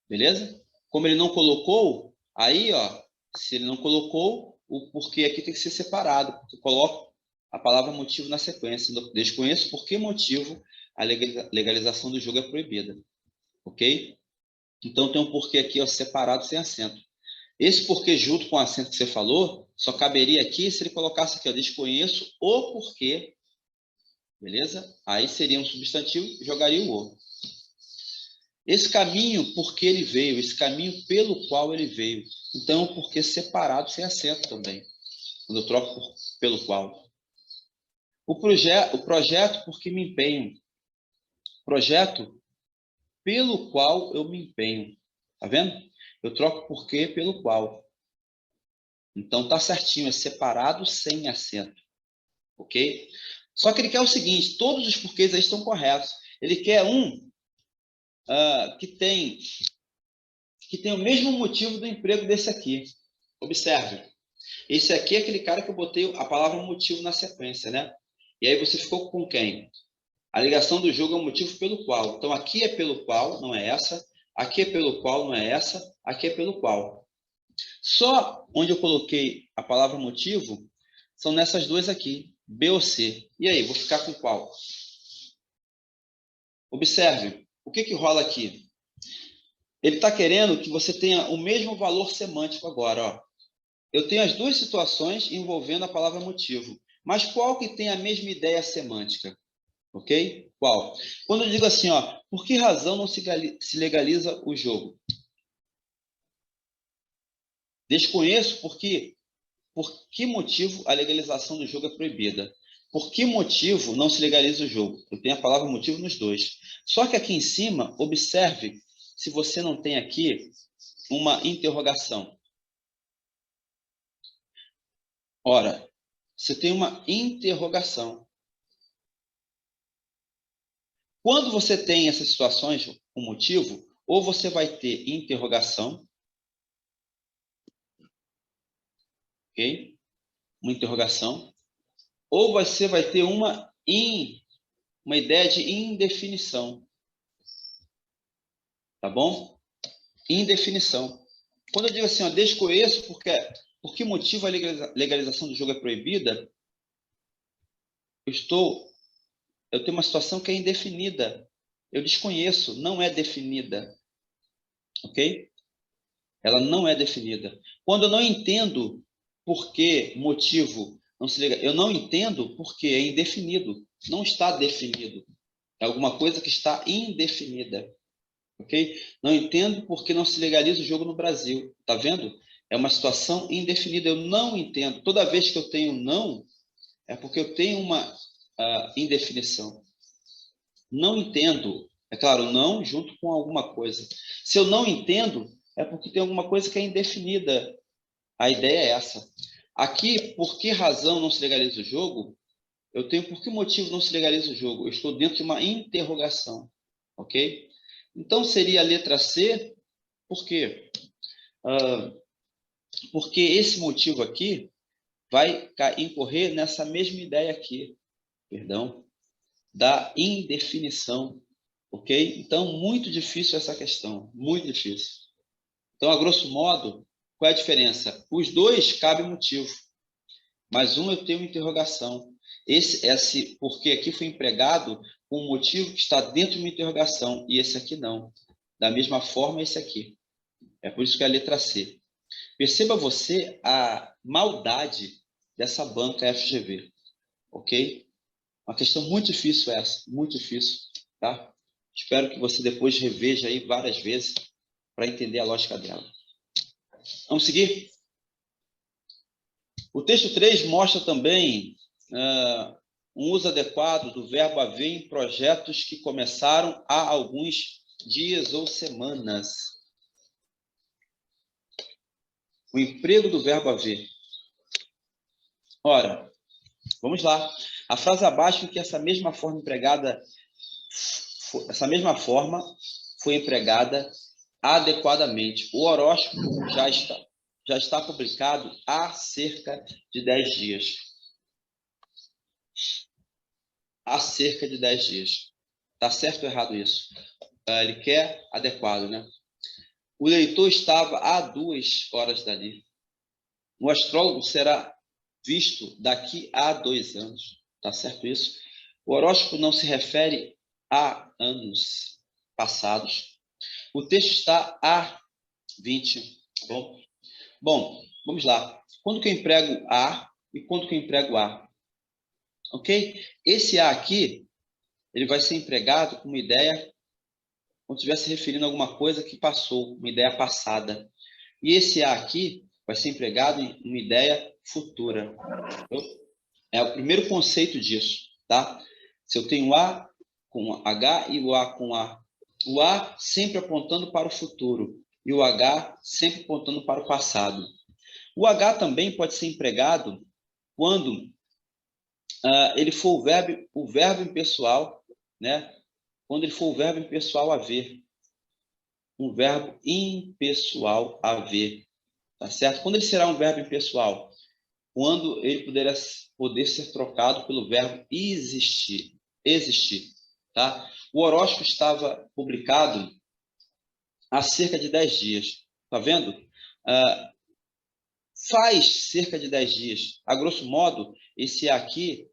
Beleza? Como ele não colocou, aí, ó, se ele não colocou, o porquê aqui tem que ser separado, porque eu coloco a palavra motivo na sequência. Desconheço por que motivo a legalização do jogo é proibida. Ok? Então, tem um porquê aqui, ó, separado sem acento. Esse porquê junto com o acento que você falou, só caberia aqui se ele colocasse aqui, ó, desconheço o porquê. Beleza? Aí seria um substantivo e jogaria o o. Esse caminho, por que ele veio? Esse caminho pelo qual ele veio. Então, o porquê separado sem acento também. Quando eu troco pelo qual. O projeto, por que me empenho? Projeto pelo qual eu me empenho. Tá vendo? Eu troco porquê pelo qual. Então, tá certinho. É separado sem acento. Ok? Só que ele quer o seguinte. Todos os porquês aí estão corretos. Ele quer um que tem o mesmo motivo do emprego desse aqui. Observe. Esse aqui é aquele cara que eu botei a palavra motivo na sequência, né? E aí você ficou com quem? A ligação do jogo é o motivo pelo qual. Então, aqui é pelo qual, não é essa. Aqui é pelo qual, não é essa. Aqui é pelo qual. Só onde eu coloquei a palavra motivo são nessas duas aqui, B ou C. E aí, vou ficar com qual? Observe. O que rola aqui? Ele está querendo que você tenha o mesmo valor semântico agora. Ó. Eu tenho as duas situações envolvendo a palavra motivo. Mas qual que tem a mesma ideia semântica? Ok? Qual? Quando eu digo assim, ó, por que razão não se legaliza o jogo? Desconheço porque por que motivo a legalização do jogo é proibida? Por que motivo não se legaliza o jogo? Eu tenho a palavra motivo nos dois. Só que aqui em cima, observe se você não tem aqui uma interrogação. Ora, você tem uma interrogação. Quando você tem essas situações com motivo, ou você vai ter interrogação, ok? Uma interrogação, ou você vai ter uma ideia de indefinição. Tá bom? Indefinição. Quando eu digo assim, ó, desconheço por que motivo a legalização do jogo é proibida, eu tenho uma situação que é indefinida. Eu desconheço, não é definida. Ok? Ela não é definida. Quando eu não entendo por que motivo não se legaliza, eu não entendo porque é indefinido. Não está definido. É alguma coisa que está indefinida. Ok? Não entendo por que não se legaliza o jogo no Brasil. Tá vendo? É uma situação indefinida. Eu não entendo. Toda vez que eu tenho não, é porque eu tenho uma indefinição. Não entendo. É claro, não junto com alguma coisa. Se eu não entendo, é porque tem alguma coisa que é indefinida. A ideia é essa. Aqui, por que razão não se legaliza o jogo? Eu tenho por que motivo não se legaliza o jogo? Eu estou dentro de uma interrogação. Ok? Então, seria a letra C. Por quê? Porque esse motivo aqui vai incorrer nessa mesma ideia aqui. Perdão. Da indefinição. Ok? Então, muito difícil essa questão. Muito difícil. Então, a grosso modo, qual é a diferença? Os dois cabem motivo. Mas um eu tenho uma interrogação. Esse porquê aqui foi empregado com um motivo que está dentro de uma interrogação. E esse aqui não. Da mesma forma, esse aqui. É por isso que é a letra C. Perceba você a maldade dessa banca FGV. Ok? Uma questão muito difícil essa. Muito difícil. Tá? Espero que você depois reveja aí várias vezes para entender a lógica dela. Vamos seguir? O texto 3 mostra também um uso adequado do verbo haver em projetos que começaram há alguns dias ou semanas. O emprego do verbo haver. Ora, vamos lá. A frase abaixo que essa mesma forma foi empregada adequadamente. O horóscopo já está publicado há cerca de 10 dias. Há cerca de 10 dias. Está certo ou errado isso? Ele quer adequado, né? O leitor estava há 2 horas dali. O astrólogo será visto daqui a 2 anos. Está certo isso? O horóscopo não se refere a anos passados. O texto está há 20. Tá bom? Bom, vamos lá. Quando que eu emprego a e quando que eu emprego a? Ok? Esse a aqui, ele vai ser empregado com uma ideia, como se estivesse referindo a alguma coisa que passou, uma ideia passada. E esse a aqui vai ser empregado em uma ideia futura. É o primeiro conceito disso, tá? Se eu tenho a com H e o A com A. O A sempre apontando para o futuro e o H sempre apontando para o passado. O H também pode ser empregado quando ele for o verbo impessoal, né? Quando ele for o verbo impessoal haver. Um verbo impessoal haver. Tá certo? Quando ele será um verbo impessoal? Quando ele poder ser trocado pelo verbo existir. Existir. Tá? O horóscopo estava publicado há cerca de 10 dias. Tá vendo? Faz cerca de 10 dias. A grosso modo, esse A aqui,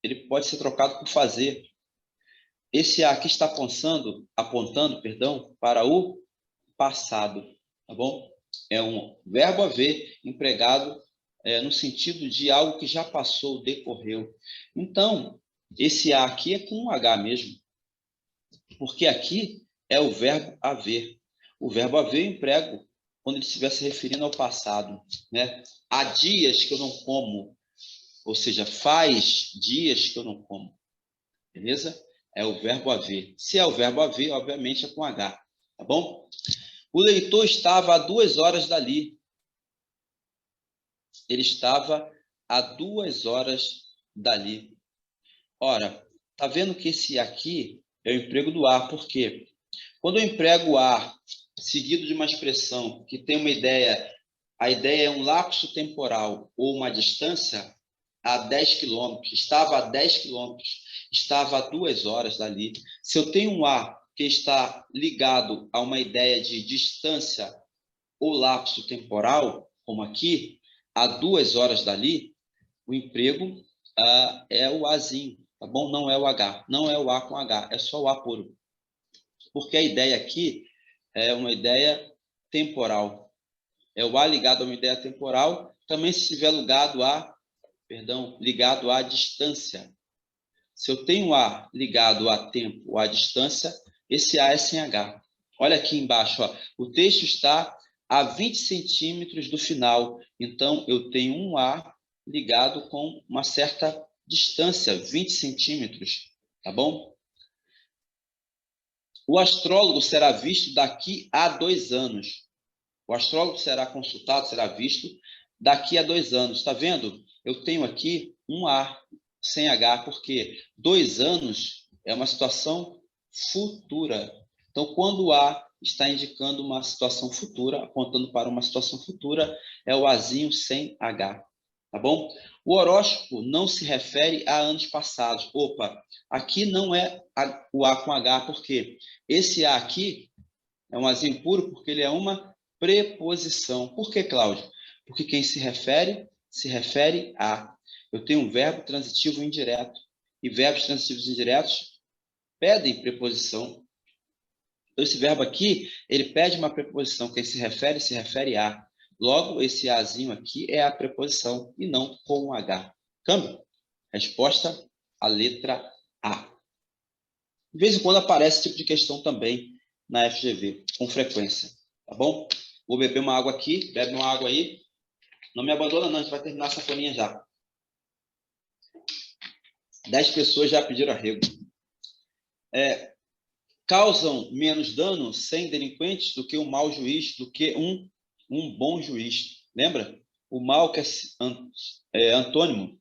ele pode ser trocado por fazer. Esse A aqui está apontando, para o passado. Tá bom? É um verbo haver empregado no sentido de algo que já passou, decorreu. Então, esse A aqui é com um H mesmo. Porque aqui é o verbo haver. O verbo haver eu emprego quando ele estiver se referindo ao passado, né? Há dias que eu não como, ou seja, faz dias que eu não como, beleza? É o verbo haver. Se é o verbo haver, obviamente é com H, tá bom? O leitor estava a 2 horas dali. Ele estava a 2 horas dali. Ora, tá vendo que esse aqui é o emprego do ar, por quê? Quando eu emprego o ar seguido de uma expressão que tem uma ideia, a ideia é um lapso temporal ou uma distância a 10 quilômetros, estava a 10 quilômetros, estava a 2 horas dali. Se eu tenho um ar que está ligado a uma ideia de distância ou lapso temporal, como aqui, a 2 horas dali, o emprego é o Azinho, tá bom? Não é o H, não é o A com H, é só o A puro. Porque a ideia aqui é uma ideia temporal. É o A ligado a uma ideia temporal, também se estiver ligado à distância. Se eu tenho A ligado a tempo ou à distância, esse A é sem H. Olha aqui embaixo, ó, o texto está a 20 centímetros do final, então eu tenho um A ligado com uma certa distância, 20 centímetros, tá bom? O astrólogo será visto daqui a 2 anos. O astrólogo será consultado, será visto daqui a 2 anos. Está vendo? Eu tenho aqui um A sem H, porque 2 anos é uma situação futura. Então, quando o A está indicando uma situação futura, apontando para uma situação futura, é o Azinho sem H. Tá bom? O horóscopo não se refere a anos passados. Opa, aqui não é o A com H, porque esse A aqui é um Azinho puro, porque ele é uma preposição. Por que, Cláudio? Porque quem se refere a. Eu tenho um verbo transitivo indireto. E verbos transitivos indiretos pedem preposição. Então, esse verbo aqui, ele pede uma preposição. Quem se refere a. Logo, esse Azinho aqui é a preposição e não com um H. Câmbio? Resposta, a letra A. De vez em quando aparece esse tipo de questão também na FGV, com frequência. Tá bom? Vou beber uma água aqui. Bebe uma água aí. Não me abandona não, a gente vai terminar essa folhinha já. 10 pessoas já pediram arrego. Causam menos dano sem delinquentes do que um mau juiz, do que um bom juiz. Lembra? O mal que é antônimo,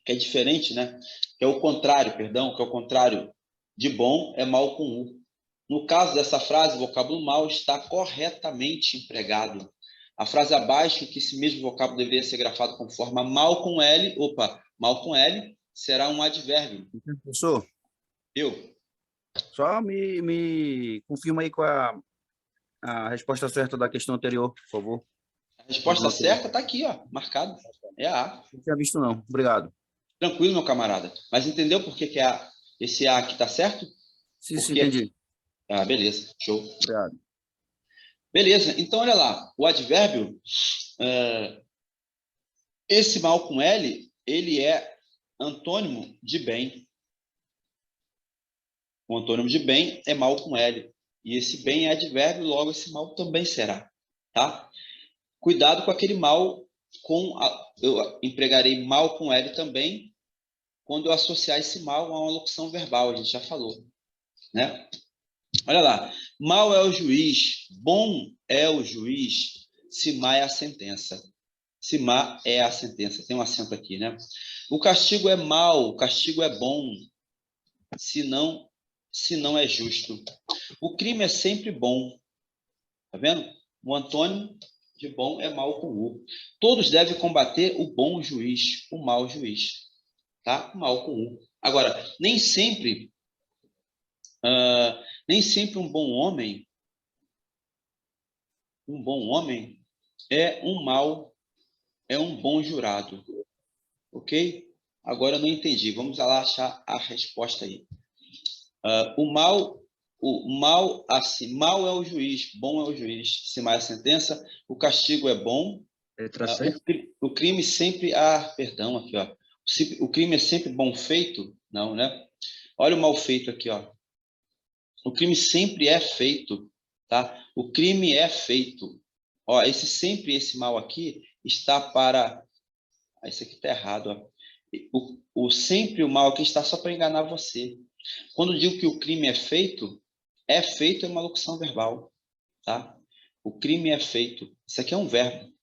que é diferente, né? Que é o contrário, perdão, que é o contrário de bom, é mal com U. No caso dessa frase, o vocábulo mal está corretamente empregado. A frase abaixo, que esse mesmo vocábulo deveria ser grafado com forma mal com L, mal com L, será um advérbio. Professor? Só me confirma aí qual a resposta certa da questão anterior, por favor. A resposta certa está aqui, ó, marcado. É a A. Não tinha visto, não. Obrigado. Tranquilo, meu camarada. Mas entendeu por que esse A aqui está certo? Sim, entendi. Ah, beleza. Show. Obrigado. Beleza. Então, olha lá. O advérbio, esse mal com L, ele é antônimo de bem. O antônimo de bem é mal com L. E esse bem é advérbio, logo esse mal também será. Tá? Cuidado com aquele mal eu empregarei mal com L também quando eu associar esse mal a uma locução verbal, a gente já falou. Né? Olha lá. Mal é o juiz, bom é o juiz, se má é a sentença. Se má é a sentença. Tem um acento aqui, né? O castigo é mau, o castigo é bom, se não é justo. O crime é sempre bom. Tá vendo? O antônimo de bom é mal com U. Todos devem combater o bom juiz, o mau juiz. Tá? Mal com U. Agora, nem sempre um bom homem é um bom jurado. Ok? Agora eu não entendi. Vamos lá achar a resposta aí. O mal assim, mal é o juiz, bom é o juiz. Se mais a sentença, o castigo é bom. O crime sempre... perdão, aqui, ó. O crime é sempre bom feito? Não, né? Olha o mal feito aqui, ó. O crime sempre é feito, tá? O crime é feito. Ó, esse mal aqui está para... Esse aqui está errado. Ó. Sempre o mal aqui está só para enganar você. Quando digo que o crime é feito uma locução verbal. Tá? O crime é feito. Isso aqui é um verbo.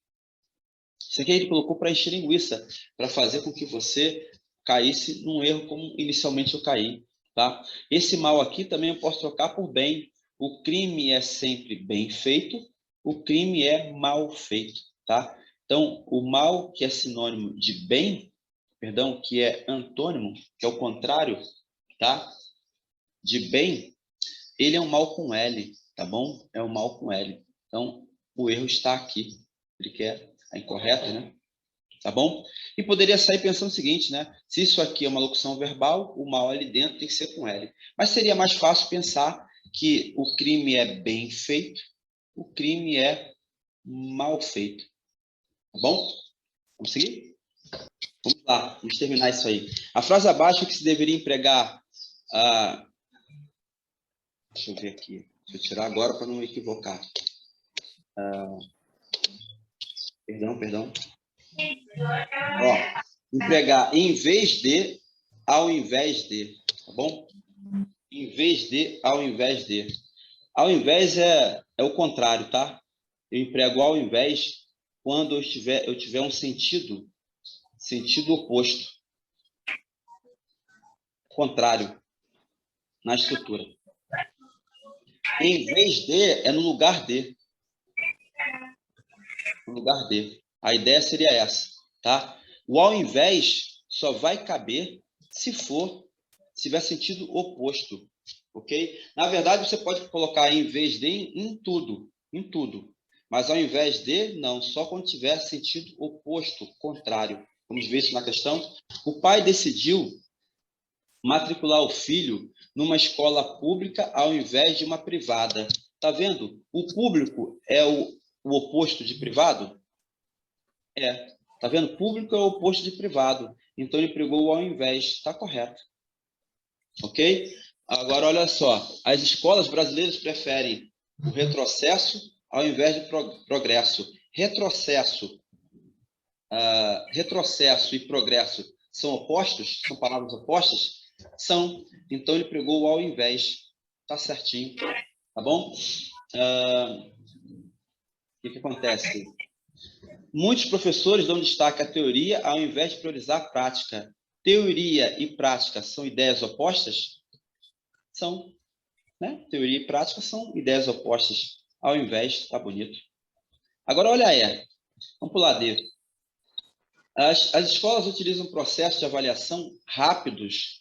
Isso aqui ele colocou para encher linguiça, para fazer com que você caísse num erro como inicialmente eu caí. Tá? Esse mal aqui também eu posso trocar por bem. O crime é sempre bem feito, o crime é mal feito. Tá? Então, o mal, que é sinônimo de bem, perdão, que é antônimo, que é o contrário, tá? De bem, ele é um mal com L, tá bom? É um mal com L. Então, o erro está aqui. Ele quer a incorreta, né? Tá bom? E poderia sair pensando o seguinte, né? Se isso aqui é uma locução verbal, o mal ali dentro tem que ser com L. Mas seria mais fácil pensar que o crime é bem feito, o crime é mal feito. Tá bom? Vamos seguir? Vamos lá, vamos terminar isso aí. A frase abaixo que se deveria empregar... Deixa eu ver aqui. Deixa eu tirar agora para não me equivocar. Perdão. Ó, empregar em vez de, ao invés de, tá bom? Em vez de, ao invés de. Ao invés é o contrário, tá? Eu emprego ao invés quando eu tiver um sentido oposto, contrário, na estrutura. Em vez de é no lugar de. No lugar de. A ideia seria essa, tá? O ao invés só vai caber se tiver sentido oposto, ok? Na verdade, você pode colocar em vez de em tudo. Mas ao invés de, não, só quando tiver sentido oposto, contrário. Vamos ver isso na questão. O pai decidiu matricular o filho numa escola pública ao invés de uma privada. Tá vendo? O público é o oposto de privado? É. Tá vendo? Público é o oposto de privado. Então, ele empregou ao invés. Está correto. Ok? Agora, olha só. As escolas brasileiras preferem o retrocesso ao invés de progresso. Retrocesso e progresso são opostos? São palavras opostas? São. Então, ele pregou ao invés. Tá certinho. Tá bom? O que acontece? Muitos professores dão destaque à teoria ao invés de priorizar a prática. Teoria e prática são ideias opostas? São. Né? Teoria e prática são ideias opostas. Ao invés, tá bonito. Agora, olha aí. Vamos pular D. As escolas utilizam processos de avaliação rápidos,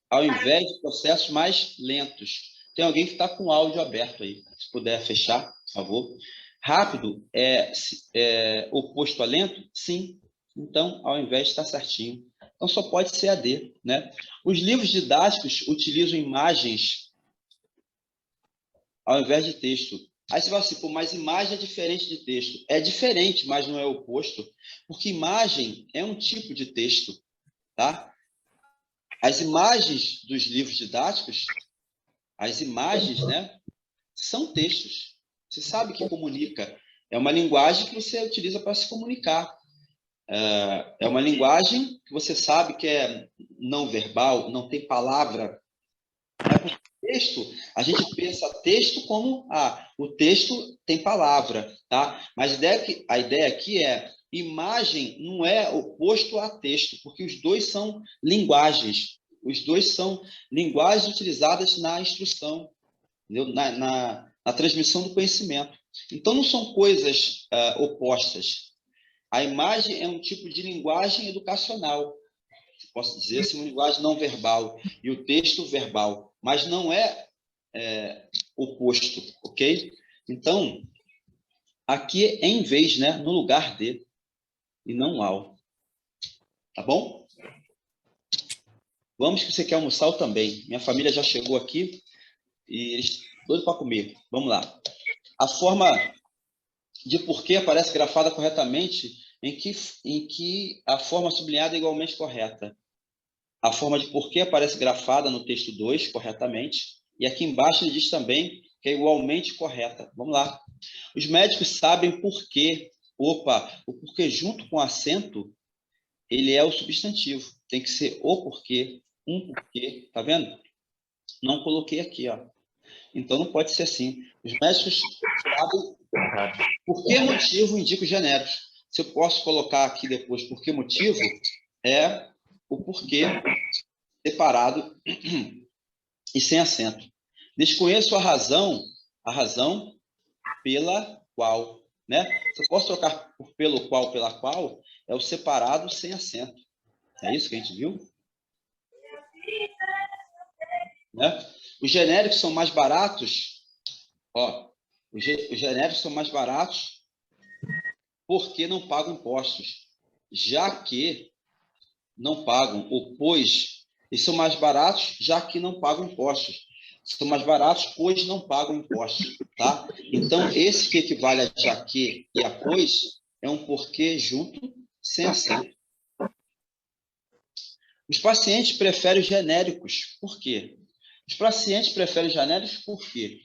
ao invés de processos mais lentos. Tem alguém que está com o áudio aberto aí. Se puder fechar, por favor. Rápido é oposto a lento? Sim. Então, ao invés, está certinho. Então, só pode ser a D. Né? Os livros didáticos utilizam imagens ao invés de texto. Aí você vai assim, pô, mas imagem é diferente de texto. É diferente, mas não é oposto, porque imagem é um tipo de texto. Tá? As imagens dos livros didáticos, as imagens, né, são textos. Você sabe que comunica. É uma linguagem que você utiliza para se comunicar. É uma linguagem que você sabe que é não verbal, não tem palavra. Texto, a gente pensa texto como o texto tem palavra, tá? Mas a ideia aqui é imagem não é oposto a texto, porque os dois são linguagens. Os dois são linguagens utilizadas na instrução, entendeu? Na transmissão do conhecimento. Então, não são coisas opostas. A imagem é um tipo de linguagem educacional. Posso dizer assim, uma linguagem não verbal. E o texto verbal. Mas não é oposto, ok? Então, aqui é em vez, né? No lugar de, e não ao. Tá bom? Vamos que você quer almoçar eu também. Minha família já chegou aqui e eles estão doidos para comer. Vamos lá. A forma de porquê aparece grafada corretamente em que a forma sublinhada é igualmente correta. A forma de porquê aparece grafada no texto 2 corretamente. E aqui embaixo ele diz também que é igualmente correta. Vamos lá. Os médicos sabem por quê. Opa, o porquê junto com acento, ele é o substantivo. Tem que ser o porquê, um porquê. Tá vendo? Não coloquei aqui, ó. Então, não pode ser assim. Os médicos sabem por que motivo indica os genéricos. Se eu posso colocar aqui depois por que motivo, é o porquê separado e sem acento. Desconheço a razão pela qual, né? Se eu posso trocar por pelo qual, pela qual, é o separado sem acento. É isso que a gente viu? Né? Os genéricos são mais baratos, ó, os genéricos são mais baratos porque não pagam impostos, já que não pagam, ou pois, eles são mais baratos já que não pagam impostos. São mais baratos, pois não pagam impostos, tá? Então, esse que equivale a já que e a pois é um porquê junto, sem acento. Os pacientes preferem os genéricos. Por quê? Os pacientes preferem os genéricos por quê?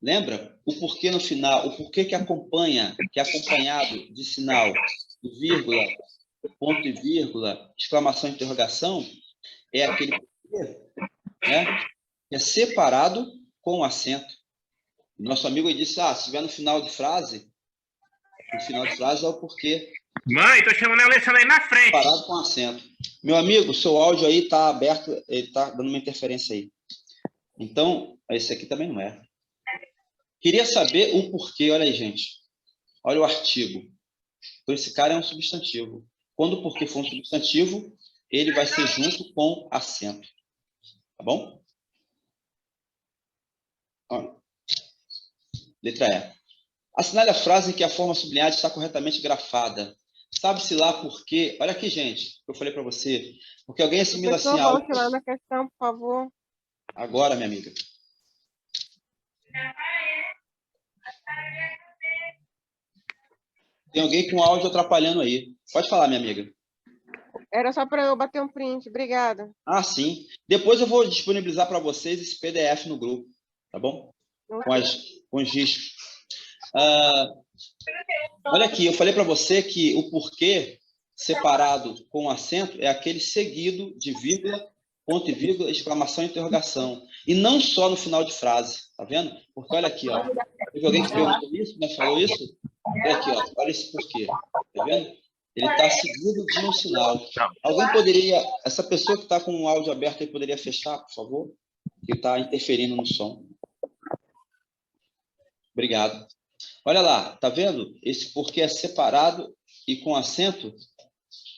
Lembra? O porquê no final, o porquê que acompanha, que é acompanhado de sinal, de vírgula, ponto e vírgula, exclamação e interrogação, é aquele porquê, né? Que é separado com acento. Nosso amigo ele disse, se estiver no final de frase é o porquê. Mãe, tô chamando a Alessandra aí na frente. Separado com acento. Meu amigo, seu áudio aí está aberto, ele está dando uma interferência aí. Então, esse aqui também não é. Queria saber o porquê, olha aí, gente. Olha o artigo. Então, esse cara é um substantivo. Quando o porquê for um substantivo, ele vai ser junto com acento. Tá bom? Olha. Letra E. Assinale a frase em que a forma sublinhada está corretamente grafada. Sabe-se lá por quê? Olha aqui, gente, que eu falei para você. Porque alguém assimila assim algo. Volte lá na questão, por favor. Agora, minha amiga. Tem alguém com áudio atrapalhando aí. Pode falar, minha amiga. Era só para eu bater um print. Obrigada. Ah, sim. Depois eu vou disponibilizar para vocês esse PDF no grupo, tá bom? Com os riscos. Olha aqui, eu falei para você que o porquê separado com acento é aquele seguido de vírgula, ponto e vírgula, exclamação e interrogação. E não só no final de frase, tá vendo? Porque olha aqui, ó. Teve alguém que perguntou isso, né? Falou isso? Olha aqui, ó. Olha esse porquê. Tá vendo? Ele está seguido de um sinal. Alguém poderia... Essa pessoa que está com o áudio aberto aí poderia fechar, por favor? Que está interferindo no som. Obrigado. Olha lá, tá vendo? Esse porquê é separado e com acento.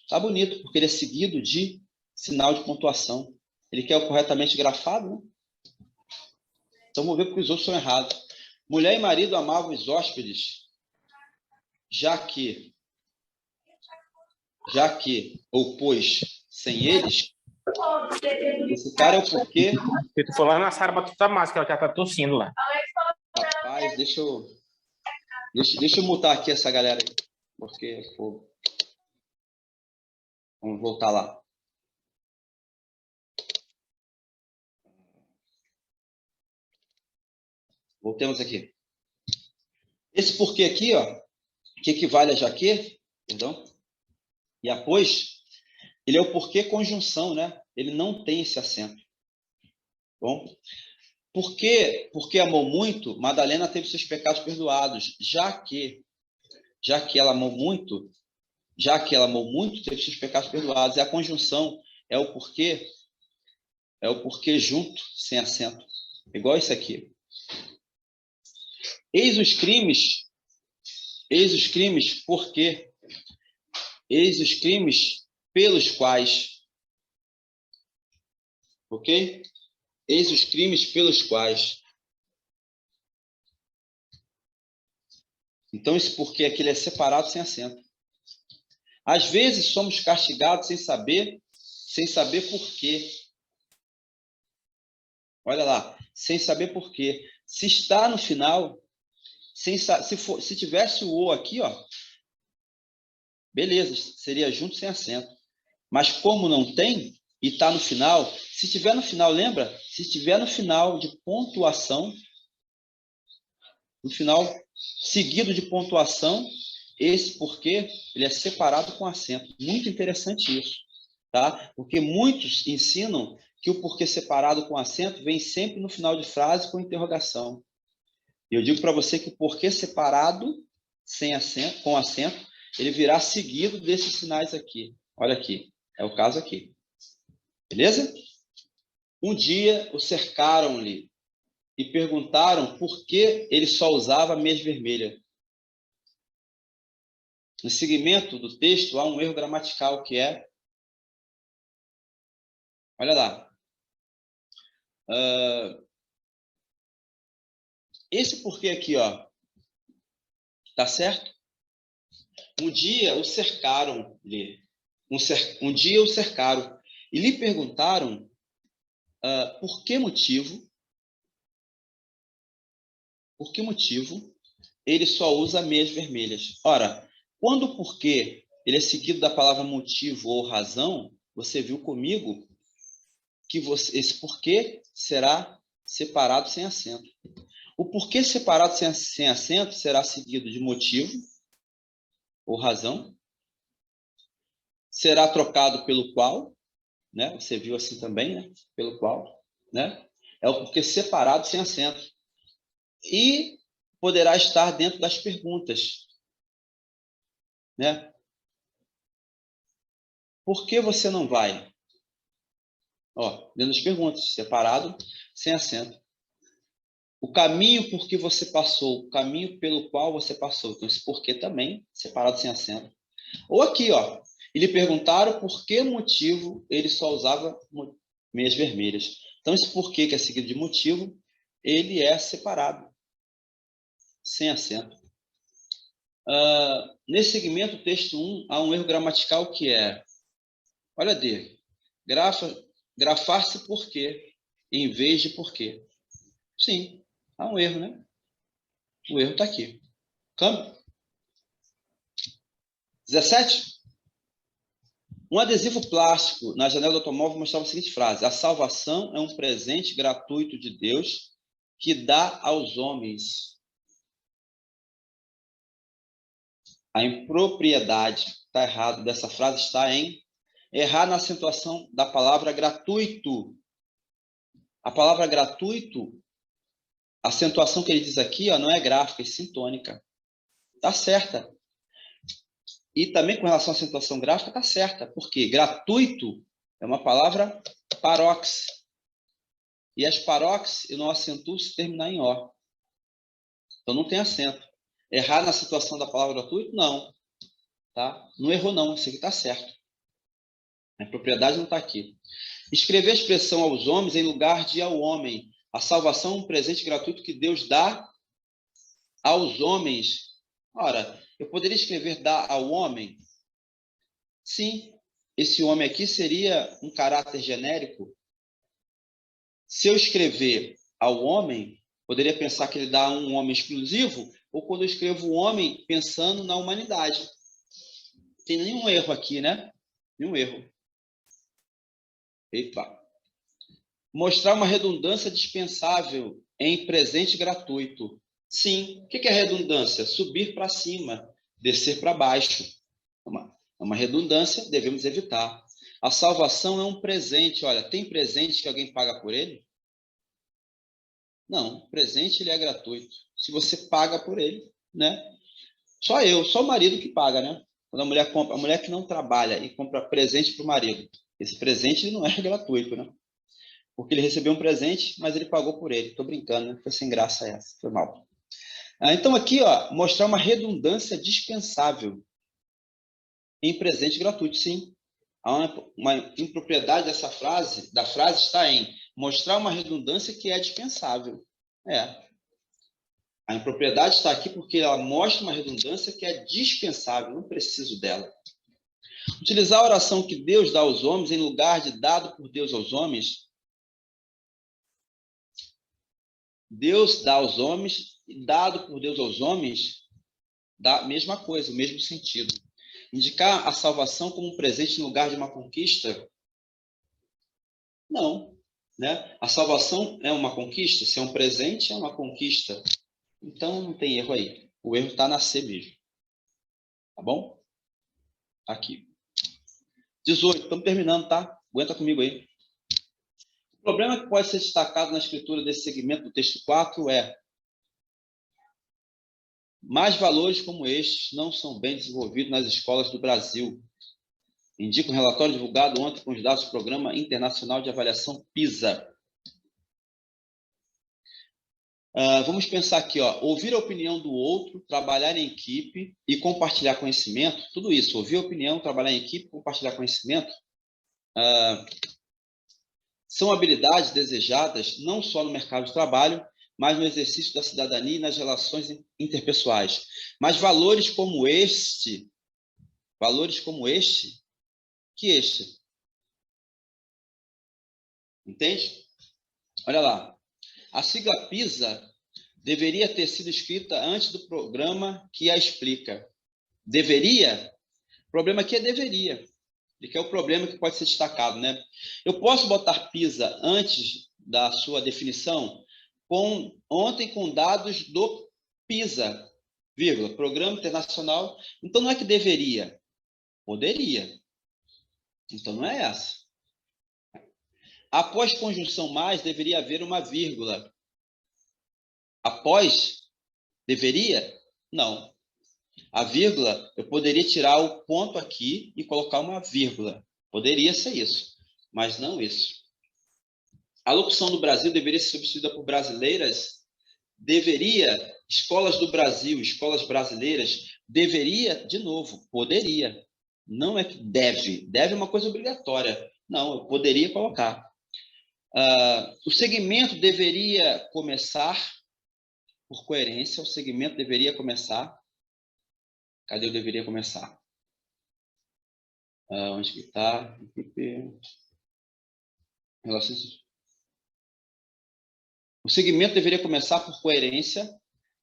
Tá bonito, porque ele é seguido de sinal de pontuação. Ele quer o corretamente grafado, né? Então, vamos ver porque os outros são errados. Mulher e marido amavam os hóspedes, já que, ou pois, sem eles, esse cara é o porquê. Se tu for lá na Sara pra tu tá máscara, ela já tá tossindo lá. Rapaz, deixa eu mutar aqui essa galera aí, porque pô, vamos voltar lá. Voltemos aqui. Esse porquê aqui, ó, que equivale a já que, perdão, e a pois, ele é o porquê conjunção, né? Ele não tem esse acento. Bom, porque amou muito, Madalena teve seus pecados perdoados, já que ela amou muito, teve seus pecados perdoados. E a conjunção é o porquê junto, sem acento. Igual isso aqui. Eis os crimes, por quê? Eis os crimes pelos quais. Ok? Eis os crimes pelos quais. Então, esse porquê aqui ele é separado sem acento. Às vezes, somos castigados sem saber por quê. Olha lá, sem saber por quê. Se está no final, se tivesse o "o" aqui, ó, beleza, seria junto sem acento. Mas como não tem, e está no final, se estiver no final, lembra? Se estiver no final de pontuação, No final, seguido de pontuação, esse porquê ele é separado com acento. Muito interessante isso, tá? Porque muitos ensinam que o porquê separado com acento vem sempre no final de frase com interrogação. E eu digo para você que o porquê separado sem acento, com acento, ele virá seguido desses sinais aqui. Olha aqui, é o caso aqui. Beleza? Um dia o cercaram-lhe e perguntaram por que ele só usava meias vermelhas. No seguimento do texto, há um erro gramatical que é... Olha lá. Esse porquê aqui, ó. Tá certo? Um dia o cercaram-lhe. Um dia o cercaram e lhe perguntaram por que motivo ele só usa meias vermelhas. Ora, quando o porquê ele é seguido da palavra motivo ou razão, você viu comigo que esse porquê será separado sem acento. O porquê separado sem acento será seguido de motivo ou razão, será trocado pelo qual, né? Você viu assim também, né? Pelo qual, né? É o porquê separado sem acento. E poderá estar dentro das perguntas, né? Por que você não vai? Ó, dentro das perguntas, separado, sem acento. O caminho por que você passou, o caminho pelo qual você passou. Então, esse porquê também, separado, sem acento. Ou aqui, ó, e lhe perguntaram por que motivo ele só usava meias vermelhas. Então, esse porquê que é seguido de motivo, ele é separado, sem acento. Nesse segmento, texto 1, há um erro gramatical que é, olha D, grafar-se por quê, em vez de por quê. Sim, há um erro, né? O erro está aqui. Câmbio. 17. Um adesivo plástico na janela do automóvel mostrava a seguinte frase: a salvação é um presente gratuito de Deus que dá aos homens. A impropriedade, está errado, dessa frase está em errar na acentuação da palavra gratuito. A palavra gratuito, a acentuação que ele diz aqui, ó, não é gráfica, é sintônica. Está certa. E também com relação à acentuação gráfica, está certa. Porque gratuito é uma palavra parox. E as parox eu não acentuo se terminar em O. Então não tem acento. Errar na situação da palavra gratuito? Não. Tá? Não errou, não. Isso aqui está certo. A propriedade não está aqui. Escrever a expressão aos homens em lugar de ao homem. A salvação é um presente gratuito que Deus dá aos homens. Ora, eu poderia escrever dar ao homem? Sim. Esse homem aqui seria um caráter genérico. Se eu escrever ao homem, poderia pensar que ele dá a um homem exclusivo, ou quando eu escrevo homem, pensando na humanidade. Não tem nenhum erro aqui, né? Nenhum erro. Eita. Mostrar uma redundância dispensável em presente gratuito. Sim. O que é redundância? Subir para cima, descer para baixo. É uma redundância, devemos evitar. A salvação é um presente. Olha, tem presente que alguém paga por ele? Não, presente ele é gratuito. Se você paga por ele, né? Só o marido que paga, né? Quando a mulher compra, a mulher que não trabalha e compra presente para o marido, esse presente ele não é gratuito, né? Porque ele recebeu um presente, mas ele pagou por ele. Estou brincando, né? Foi sem graça essa, foi mal. Então aqui, ó, mostrar uma redundância dispensável em presente gratuito, sim. Uma impropriedade dessa frase, da frase está em mostrar uma redundância que é dispensável. A impropriedade está aqui porque ela mostra uma redundância que é dispensável, não preciso dela. Utilizar a oração que Deus dá aos homens em lugar de dado por Deus aos homens. Deus dá aos homens e dado por Deus aos homens dá a mesma coisa, o mesmo sentido. Indicar a salvação como um presente em lugar de uma conquista? Não. Né? A salvação é uma conquista? Se é um presente, é uma conquista. Então, não tem erro aí. O erro está na C mesmo. Tá bom? Aqui. 18. Estamos terminando, tá? Aguenta comigo aí. O problema que pode ser destacado na escritura desse segmento do texto 4 é: mais valores como estes não são bem desenvolvidos nas escolas do Brasil. Indica um relatório divulgado ontem com os dados do Programa Internacional de Avaliação PISA. Vamos pensar aqui, ó, ouvir a opinião do outro, trabalhar em equipe e compartilhar conhecimento, tudo isso, ouvir a opinião, trabalhar em equipe, compartilhar conhecimento, são habilidades desejadas não só no mercado de trabalho, mas no exercício da cidadania e nas relações interpessoais. Mas valores como este, que este? Entende? Olha lá. A sigla PISA deveria ter sido escrita antes do programa que a explica. Deveria? O problema aqui é deveria, que é o problema que pode ser destacado, né? Eu posso botar PISA antes da sua definição ontem com dados do PISA, vírgula, Programa Internacional. Então, não é que deveria, poderia. Então, não é essa. Após conjunção mais, deveria haver uma vírgula. Após, deveria? Não. A vírgula, eu poderia tirar o ponto aqui e colocar uma vírgula. Poderia ser isso, mas não isso. A locução do Brasil deveria ser substituída por brasileiras? Deveria. Escolas do Brasil, escolas brasileiras, deveria, de novo, poderia. Não é que deve. Deve é uma coisa obrigatória. Não, eu poderia colocar. O segmento deveria começar, por coerência, o segmento deveria começar. Cadê o deveria começar? Onde que está? O segmento deveria começar por coerência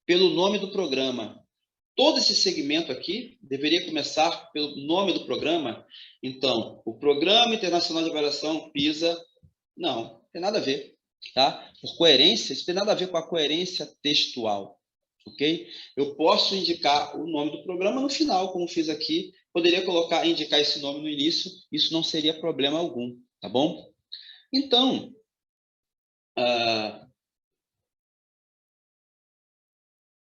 pelo nome do programa. Todo esse segmento aqui deveria começar pelo nome do programa. Então, o Programa Internacional de Avaliação, PISA, não tem nada a ver, tá? Por coerência, isso tem nada a ver com a coerência textual, ok? Eu posso indicar o nome do programa no final, como fiz aqui. Poderia indicar esse nome no início, isso não seria problema algum, tá bom? Então,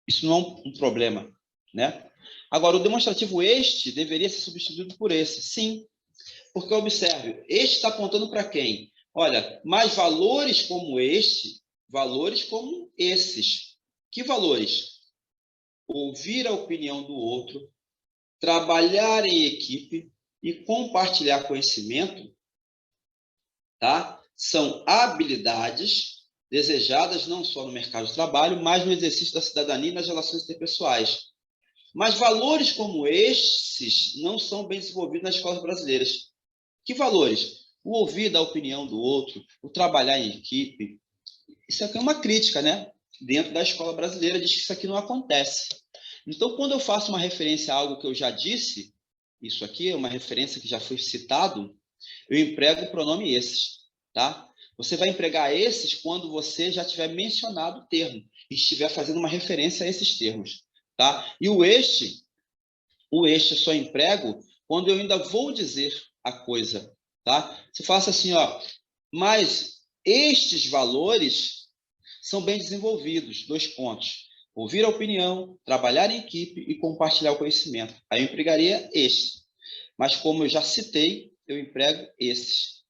isso não é um problema, né? Agora, o demonstrativo este deveria ser substituído por esse, sim, porque observe, este está apontando para quem? Olha, mais valores como este, valores como esses. Que valores? Ouvir a opinião do outro, trabalhar em equipe e compartilhar conhecimento, tá? São habilidades desejadas não só no mercado de trabalho, mas no exercício da cidadania e nas relações interpessoais. Mas valores como estes não são bem desenvolvidos nas escolas brasileiras. Que valores? O ouvir da opinião do outro, o trabalhar em equipe. Isso aqui é uma crítica, né? Dentro da escola brasileira diz que isso aqui não acontece. Então, quando eu faço uma referência a algo que eu já disse, isso aqui é uma referência que já foi citado, eu emprego o pronome esses, tá? Você vai empregar esses quando você já tiver mencionado o termo e estiver fazendo uma referência a esses termos, tá? E o este eu só emprego quando eu ainda vou dizer a coisa, tá? Você faça assim, ó, mas estes valores são bem desenvolvidos, 2 pontos. Ouvir a opinião, trabalhar em equipe e compartilhar o conhecimento. Aí eu empregaria este. Mas como eu já citei, eu emprego esses.